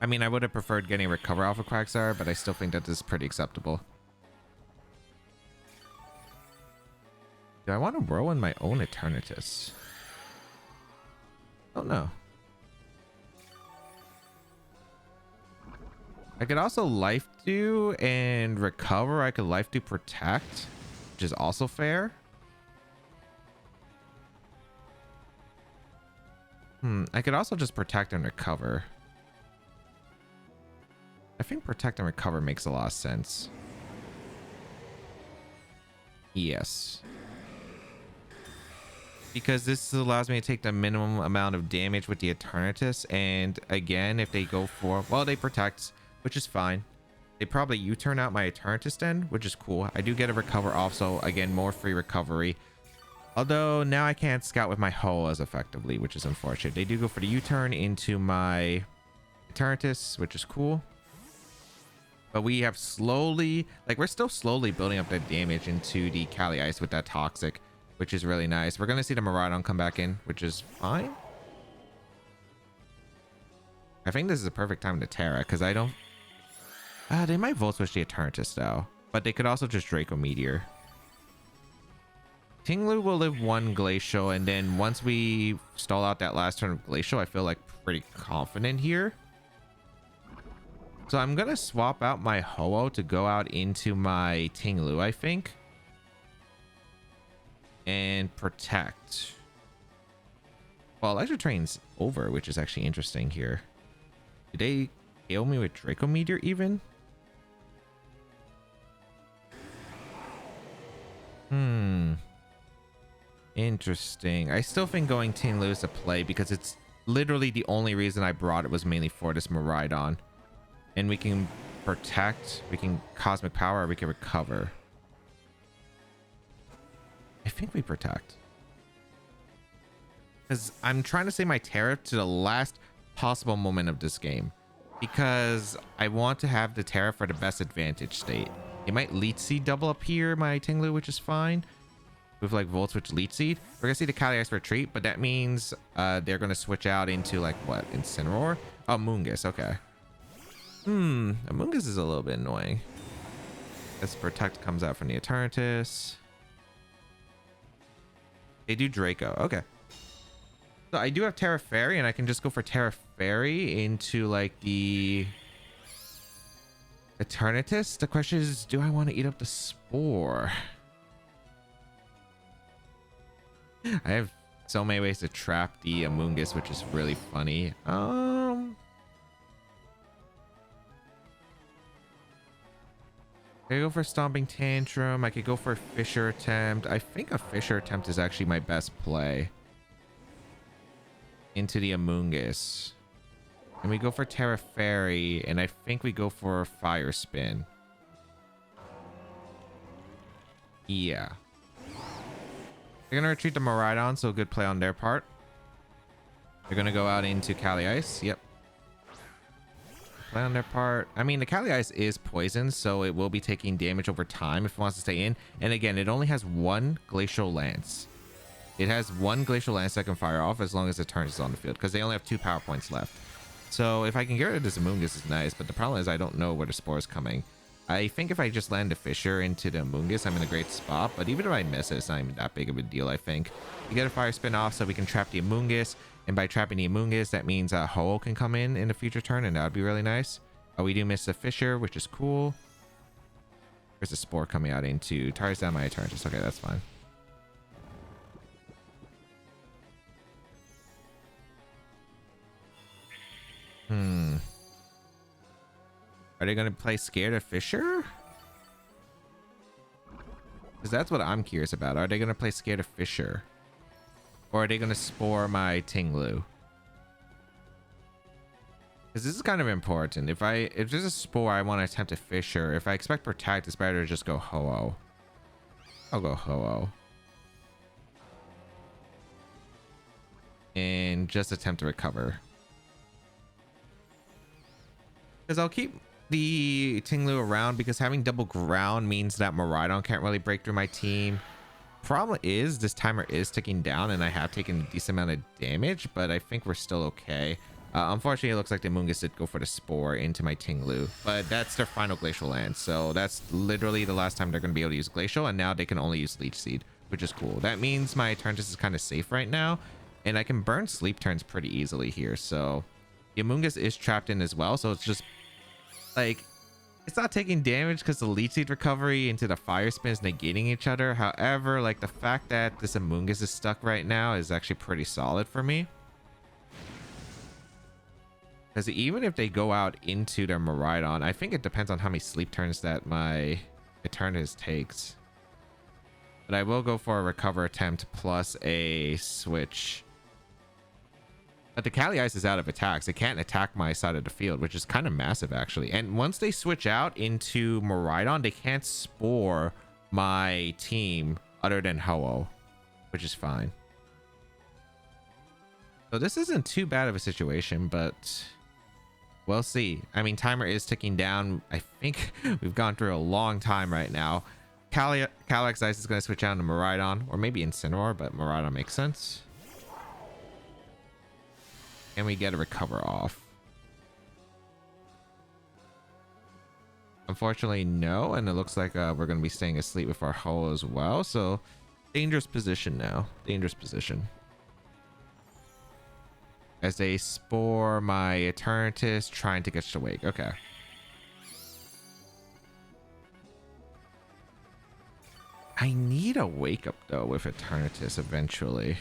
Speaker 1: I mean, I would have preferred getting Recover off of Quagsire, but I still think that this is pretty acceptable. Do I want to roll in my own Eternatus? Oh no. I could also Life Dew and Recover. I could Life Dew Protect, which is also fair. I could also just Protect and Recover. I think Protect and Recover makes a lot of sense. Yes. Because this allows me to take the minimum amount of damage with the Eternatus. And again, if they go for... Well, they Protect, which is fine. They probably U-turn out my Eternatus then, which is cool. I do get a Recover off, so again, more free recovery. Although now I can't Scout with my Hull as effectively, which is unfortunate. They do go for the U-turn into my Eternatus, which is cool. But we have slowly, like we're still slowly building up that damage into the Cali Ice with that Toxic, which is really nice. We're going to see the Miraidon come back in, which is fine. I think this is a perfect time to Terra, because I don't... they might Volt Switch the Eternatus though. But they could also just Draco Meteor. Tinglu will live one Glacial, and then once we stall out that last turn of Glacial, I feel like pretty confident here. So I'm going to swap out my Ho-Oh to go out into my Tinglu, I think. And Protect. Well, Electric Train's over, which is actually interesting here. Did they KO me with Draco Meteor even? Interesting. I still think going Tinglu is a play because it's literally the only reason I brought it was mainly for this Miraidon. And we can Protect, we can Cosmic Power, or we can Recover. I think we Protect. Because I'm trying to save my Terra to the last possible moment of this game. Because I want to have the Terra for the best advantage state. It might Leech Seed double up here, my Tinglu, which is fine. With like Volt Switch Leech Seed. We're going to see the Cali Ice retreat, but that means they're going to switch out into like what? Incineroar? Oh, Moongus, okay. Moongus is a little bit annoying. As Protect comes out from the Eternatus. They do Draco, okay. So I do have Terra Fairy, and I can just go for Terra Fairy into like the Eternatus. The question is, do I want to eat up the Spore? I have so many ways to trap the Amoonguss, which is really funny. I could go for Stomping Tantrum. I could go for Fissure Attempt. I think a Fissure Attempt is actually my best play. Into the Amoonguss. And we go for Terra Fairy, and I think we go for Fire Spin. Yeah. They're going to retreat the Miraidon, so good play on their part. They're going to go out into Cali Ice. Yep. Play on their part. I mean, the Cali Ice is poisoned, so it will be taking damage over time if it wants to stay in. And again, it only has one Glacial Lance. It has one Glacial Lance that can fire off as long as the turn is on the field, because they only have 2 power points left. So if I can get rid of this Amoonguss, is nice, but the problem is I don't know where the Spore is coming. I think if I just land a Fissure into the Amoonguss, I'm in a great spot, but even if I miss it, it's not even that big of a deal, I think. You get a Fire Spin off so we can trap the Amoonguss, and by trapping the Amoonguss, that means Ho-Oh can come in a future turn, and that would be really nice. We do miss the Fissure, which is cool. There's a Spore coming out into tires down my Eternatus. Okay, that's fine. Are they going to play Scared of Fissure? Because that's what I'm curious about. Are they going to play Scared of Fissure? Or are they going to Spore my Tinglu? Because this is kind of important. If there's a Spore, I want to attempt a Fissure. If I expect Protect, it's better to just go Ho-Oh. I'll go Ho-Oh. And just attempt to Recover. Because I'll keep the Tinglu around, because having double ground means that Miraidon can't really break through my team. Problem is, this timer is ticking down, and I have taken a decent amount of damage, but I think we're still okay. Unfortunately, it looks like the Amoonguss did go for the Spore into my Tinglu, but that's their final Glacial Land, so that's literally the last time they're going to be able to use Glacial, and now they can only use Leech Seed, which is cool. That means my Eternatus is kind of safe right now, and I can burn Sleep Turns pretty easily here, so the Amoonguss is trapped in as well, so it's just like, it's not taking damage because the Leech Seed recovery into the Fire Spin is negating each other. However, like, the fact that this Amoonguss is stuck right now is actually pretty solid for me. Because even if they go out into their Miraidon, I think it depends on how many sleep turns that my Eternatus takes. But I will go for a recover attempt plus a switch. But the Kali Ice is out of attacks. It can't attack my side of the field, which is kind of massive, actually. And once they switch out into Miraidon, they can't spore my team other than Ho-Oh, which is fine. So this isn't too bad of a situation, but we'll see. I mean, timer is ticking down. I think we've gone through a long time right now. Calyx Ice is going to switch out to Miraidon, or maybe Incineroar, but Miraidon makes sense. And we get a recover off. Unfortunately, no. And it looks like we're going to be staying asleep with our Ho as well. So dangerous position now. Dangerous position. As they spore my Eternatus, trying to get to Wake. Okay. I need a Wake Up though with Eternatus eventually.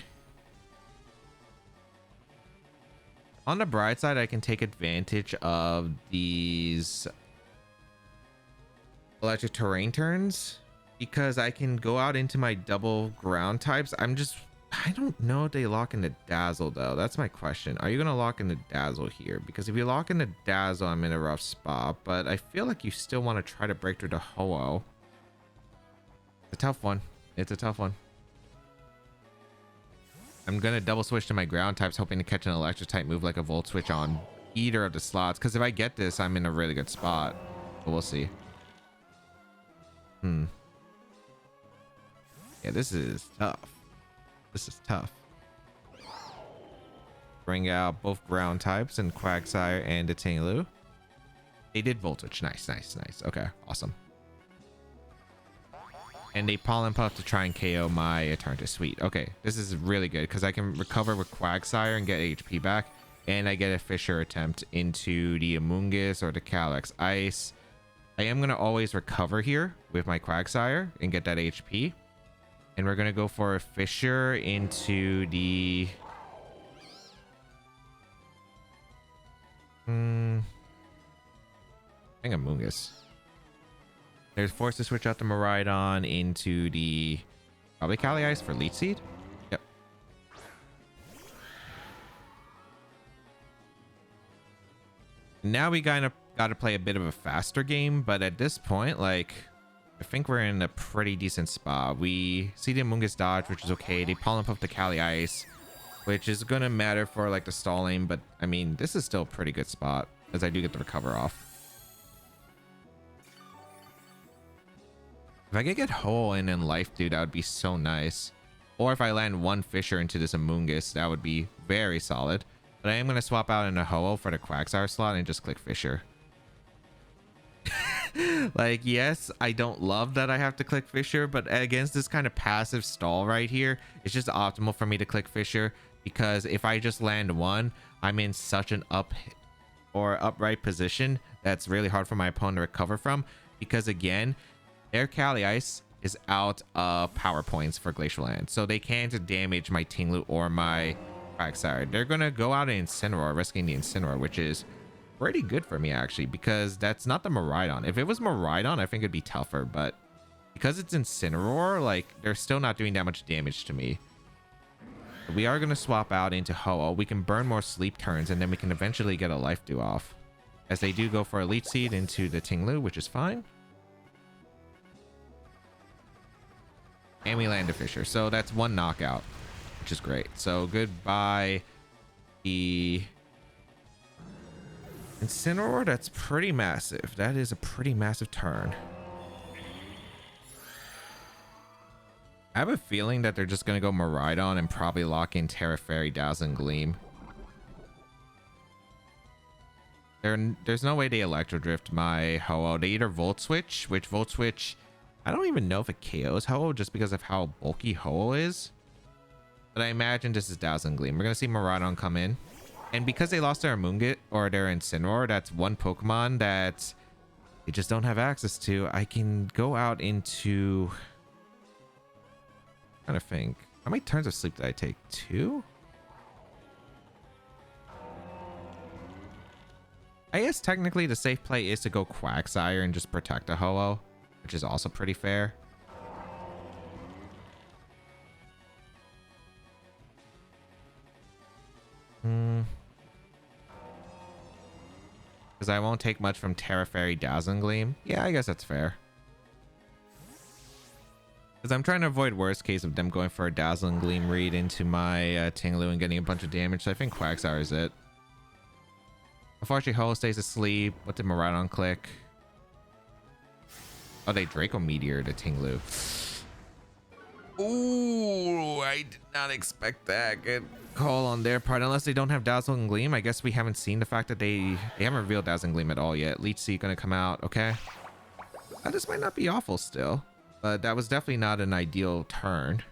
Speaker 1: On the bright side, I can take advantage of these electric terrain turns because I can go out into my double ground types. I don't know if they lock into Dazzle though. That's my question. Are you going to lock into Dazzle here? Because if you lock into Dazzle, I'm in a rough spot, but I feel like you still want to try to break through the Ho-Oh. It's a tough one. It's a tough one. I'm going to double switch to my ground types, hoping to catch an electric type move like a Volt Switch on either of the slots. Because if I get this, I'm in a really good spot. But we'll see. Yeah, this is tough. This is tough. Bring out both ground types and Quagsire and the Tinglu. They did Volt Switch. Nice, nice, nice. Okay, awesome. And they Pollen Puff to try and KO my Eternatus. Sweet. Okay, this is really good because I can recover with Quagsire and get HP back. And I get a Fissure attempt into the Amoonguss or the Calyx Ice. I am going to always recover here with my Quagsire and get that HP. And we're going to go for a Fissure into the... I think Amoonguss. There's forced to switch out the Miraidon into the probably Kali Ice for Leech Seed. Yep. Now we kind of got to play a bit of a faster game, but at this point, like, I think we're in a pretty decent spot. We see the Amoonguss dodge, which is okay. They Pollen Puff the Kali Ice, which is going to matter for like the stalling, but I mean, this is still a pretty good spot as I do get the recover off. If I could get Ho in and Life Dew, that would be so nice. Or if I land one Fissure into this Amoonguss, that would be very solid. But I am going to swap out into Ho for the Quagsire slot and just click Fissure. Like, yes, I don't love that I have to click Fissure, but against this kind of passive stall right here, it's just optimal for me to click Fissure. Because if I just land one, I'm in such an upright position that's really hard for my opponent to recover from. Because again, their Kali Ice is out of power points for Glacial Land, so they can't damage my Tinglu or my Quagsire. They're gonna go out and Incineroar, risking the Incineroar, which is pretty good for me actually, because that's not the Miraidon. If it was Miraidon, I think it'd be tougher, but because it's Incineroar, like, they're still not doing that much damage to me. We are gonna swap out into Ho-Oh. We can burn more sleep turns, and then we can eventually get a Life Dew off, as they do go for a Leech Seed into the Tinglu, which is fine. And we land a Fissure, so that's one knockout, which is great. So goodbye the Incineroar. That's pretty massive. That is a pretty massive turn. I have a feeling that they're just going to go Miraidon and probably lock in Terra Fairy, Dazzling Gleam. There's no way they Electro Drift my Ho-Oh. They either Volt Switch, which Volt Switch, I don't even know if it KOs Ho-Oh just because of how bulky Ho-Oh is. But I imagine this is Dazzling Gleam. We're going to see Miraidon come in. And because they lost their Amoonguss or their Incineroar, that's one Pokemon that they just don't have access to. I can go out into... I'm trying to think. How many turns of sleep did I take? 2? I guess technically the safe play is to go Quagsire and just protect a Ho-Oh, which is also pretty fair. Because I won't take much from Terra Fairy, Dazzling Gleam. Yeah, I guess that's fair. Because I'm trying to avoid worst case of them going for a Dazzling Gleam read into my Tinglu and getting a bunch of damage. So I think Quagsire is it. Unfortunately, Ho stays asleep. What did Miraidon click? Oh, they Draco Meteor to Tinglu. Ooh, I did not expect that. Good call on their part. Unless they don't have Dazzling Gleam. I guess we haven't seen the fact that they haven't revealed Dazzling Gleam at all yet. Leech Seed gonna come out. Okay. This might not be awful still. But that was definitely not an ideal turn.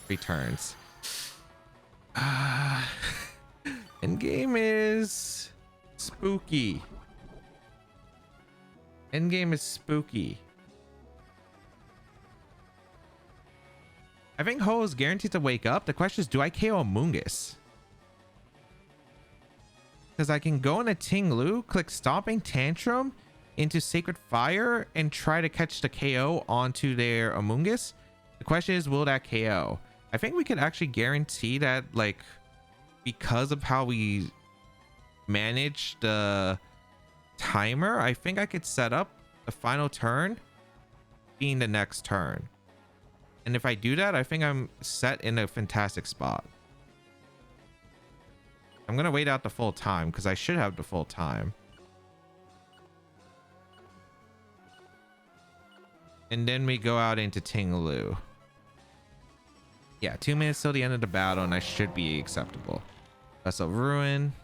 Speaker 1: 3 turns. Endgame is spooky. Endgame is spooky. I think Ho is guaranteed to wake up. The question is, do I KO Amoonguss? Because I can go in a Tinglu, click Stomping Tantrum into Sacred Fire and try to catch the KO onto their Amoonguss. The question is, will that KO? I think we could actually guarantee that, like, because of how we manage the timer, I think I could set up the final turn being the next turn. And if I do that, I think I'm set in a fantastic spot. I'm going to wait out the full time because I should have the full time. And then we go out into Tinglu. Yeah, 2 minutes till the end of the battle, and I should be acceptable. Vessel Ruin.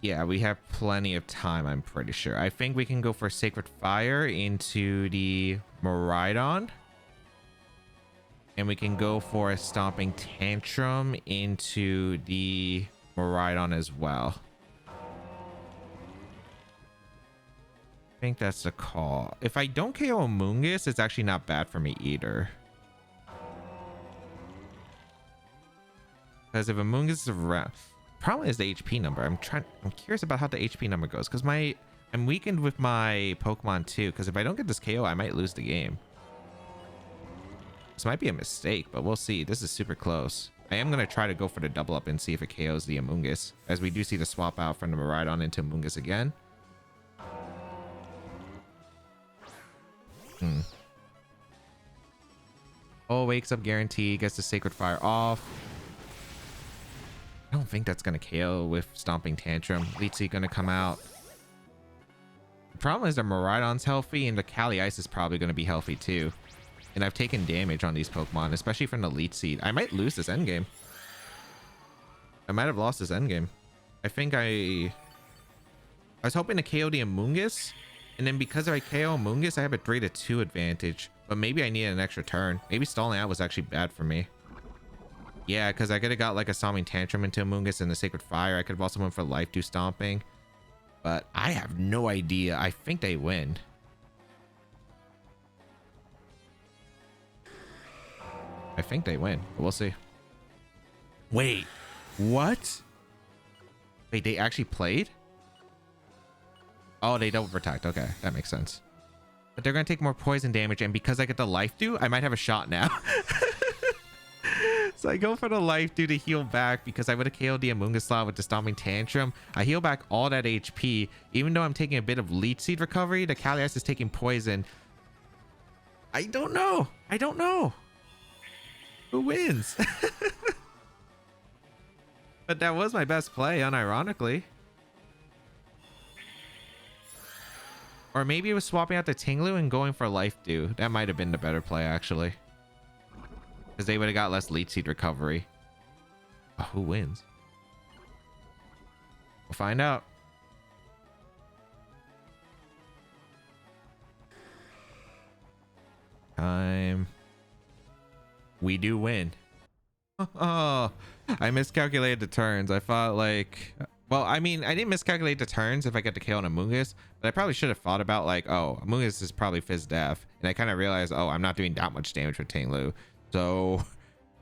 Speaker 1: Yeah, we have plenty of time, I'm pretty sure. I think we can go for Sacred Fire into the Miraidon. And we can go for a Stomping Tantrum into the Miraidon as well. I think that's the call. If I don't KO Amoonguss, it's actually not bad for me either. Because if Amoonguss is around, problem is the HP number. I'm curious about how the HP number goes because I'm weakened with my Pokemon too. Because if I don't get this KO, I might lose the game. This might be a mistake, but we'll see. This is super close. I am gonna try to go for the double up and see if it KOs the Amoonguss, as we do see the swap out from the Miraidon into Amoonguss again. Oh, wakes up guarantee, gets the Sacred Fire off. I don't think that's gonna KO with Stomping Tantrum. Leech Seed gonna come out. The problem is the Miraidon's healthy and the Kali Ice is probably gonna be healthy too. And I've taken damage on these Pokemon, especially from the Leech Seed. I might lose this endgame. I might have lost this endgame. I think I was hoping to KO the Amoonguss. And then because I KO Amoonguss, I have a 3-2 advantage. But maybe I need an extra turn. Maybe stalling out was actually bad for me. Yeah, because I could have got like a Stomping Tantrum into Amoonguss and the Sacred Fire. I could have also went for Life Dew Stomping. But I have no idea. I think they win. I think they win. But we'll see. Wait. What? Wait, they actually played? Oh, they double protect. Okay, that makes sense. But they're going to take more poison damage. And because I get the Life Dew, I might have a shot now. So I go for the Life Dew to heal back because I would have KO'd the Amoonguss slot with the Stomping Tantrum. I heal back all that HP. Even though I'm taking a bit of Leech Seed recovery, the Kali Ice is taking poison. I don't know. I don't know. Who wins? But that was my best play, unironically. Or maybe it was swapping out the Tinglu and going for Life Dew. That might have been the better play, actually. Because they would have got less Leech Seed recovery. Oh, who wins? We'll find out. Time. We do win. Oh, I miscalculated the turns. I thought like, well, I mean, I didn't miscalculate the turns if I get the KO on Amoonguss, but I probably should have thought about like, oh, Amoonguss is probably Fizz Def. And I kind of realized, oh, I'm not doing that much damage with Tinglu. So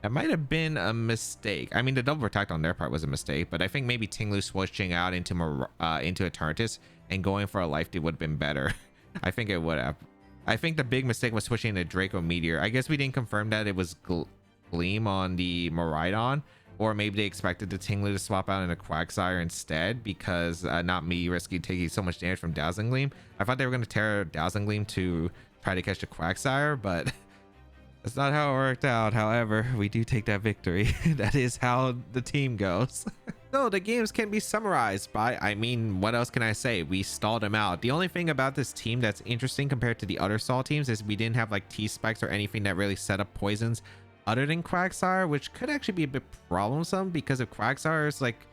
Speaker 1: that might have been a mistake. I mean, the double protect on their part was a mistake, but I think maybe Tinglu switching out into Eternatus and going for a Life Dew would have been better. I think it would have. I think the big mistake was switching to Draco Meteor. I guess we didn't confirm that it was Gleam on the Miraidon, or maybe they expected the Tinglu to swap out into Quagsire instead because not me risking taking so much damage from Dazzling Gleam. I thought they were going to tear Dazzling Gleam to try to catch the Quagsire, but that's not how it worked out. However, we do take that victory. That is how the team goes. So the games can be summarized by, I mean, what else can I say? We stalled them out. The only thing about this team that's interesting compared to the other stall teams is we didn't have like T-Specs or anything that really set up poisons other than Quagsire, which could actually be a bit problemsome because if Quagsire is like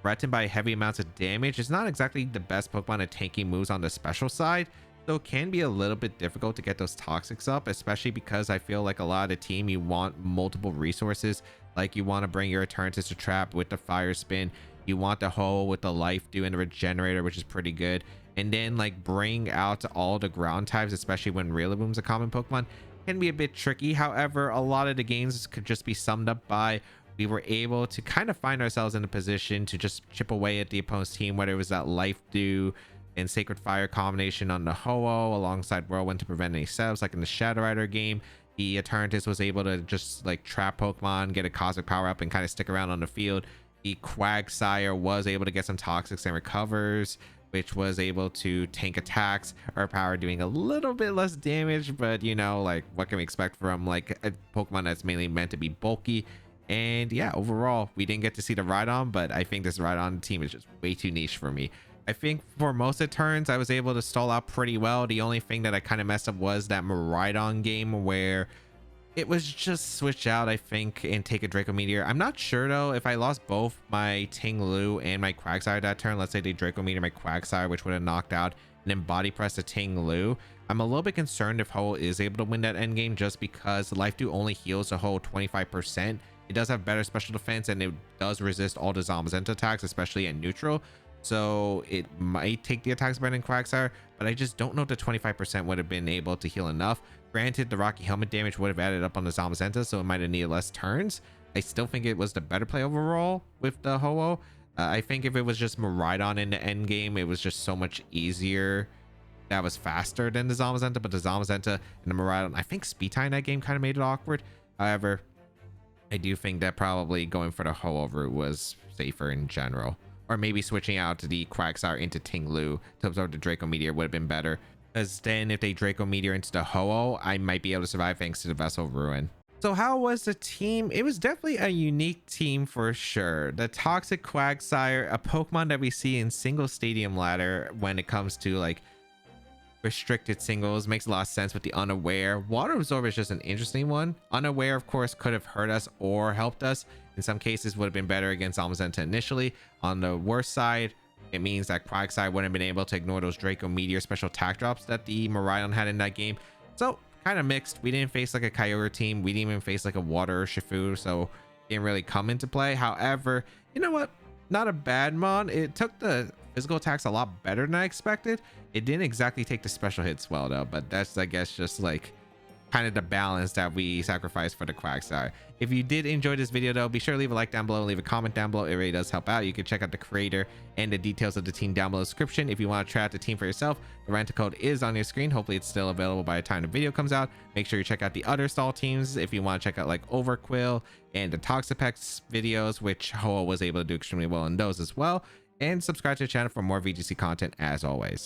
Speaker 1: threatened by heavy amounts of damage, it's not exactly the best Pokemon at tanking moves on the special side. So it can be a little bit difficult to get those toxics up, especially because I feel like a lot of the team, you want multiple resources. Like you want to bring your Eternatus to trap with the Fire Spin. You want the Hole with the Life Dew and the Regenerator, which is pretty good. And then like bring out all the ground types, especially when Rillaboom's a common Pokemon, can be a bit tricky. However, a lot of the games could just be summed up by we were able to kind of find ourselves in a position to just chip away at the opponent's team, whether it was that Life Dew and Sacred Fire combination on the Ho-Oh alongside Whirlwind to prevent any setups, like in the Shadow Rider game. The Eternatus was able to just like trap Pokemon, get a Cosmic Power Up, and kind of stick around on the field. The Quagsire was able to get some Toxics and recovers, which was able to tank attacks. Our power doing a little bit less damage, but you know, like what can we expect from like a Pokemon that's mainly meant to be bulky? And yeah, overall, we didn't get to see the Rhydon, but I think this Rhydon team is just way too niche for me. I think for most of the turns, I was able to stall out pretty well. The only thing that I kind of messed up was that Miraidon game where it was just switch out, I think, and take a Draco Meteor. I'm not sure though if I lost both my Tinglu and my Quagsire that turn. Let's say they Draco Meteor my Quagsire, which would have knocked out, and then body press the Tinglu. I'm a little bit concerned if Ho is able to win that end game just because Life Dew only heals the Ho 25%. It does have better special defense and it does resist all the Zamazenta attacks, especially at neutral. So it might take the attacks better than Quagsire, but I just don't know if the 25% would have been able to heal enough. Granted, the Rocky Helmet damage would have added up on the Zamazenta, so it might have needed less turns. I still think it was the better play overall with the Ho-Oh. I think if it was just Miraidon in the end game, it was just so much easier. That was faster than the Zamazenta, but the Zamazenta and the Miraidon, I think speed tie in that game kind of made it awkward. However, I do think that probably going for the Ho-Oh route was safer in general. Or maybe switching out the Quagsire into Tinglu to absorb the Draco Meteor would have been better. Because then if they Draco Meteor into the Ho-Oh, I might be able to survive thanks to the Vessel of Ruin. So how was the team? It was definitely a unique team for sure. The Toxic Quagsire, a Pokemon that we see in single stadium ladder when it comes to like restricted singles, makes a lot of sense with the Unaware. Water Absorb is just an interesting one. Unaware, of course, could have hurt us or helped us. In some cases, would have been better against Zamazenta initially. On the worst side, it means that Quagsire wouldn't have been able to ignore those Draco Meteor special attack drops that the Miraidon had in that game. So kind of mixed. We didn't face like a Kyogre team. We didn't even face like a Water or Shifu, so it didn't really come into play. However, you know what? Not a bad mon. It took the physical attacks a lot better than I expected. It didn't exactly take the special hits well though, but that's, I guess, just like kind of the balance that we sacrificed for the Quagsire. If you did enjoy this video though, be sure to leave a like down below and leave a comment down below. It really does help out. You can check out the creator and the details of the team down below in the description. If you want to try out the team for yourself, the rental code is on your screen. Hopefully it's still available by the time the video comes out. Make sure you check out the other stall teams if you want to check out like Overquill and the Toxapex videos, which Ho was able to do extremely well in those as well. And subscribe to the channel for more VGC content as always.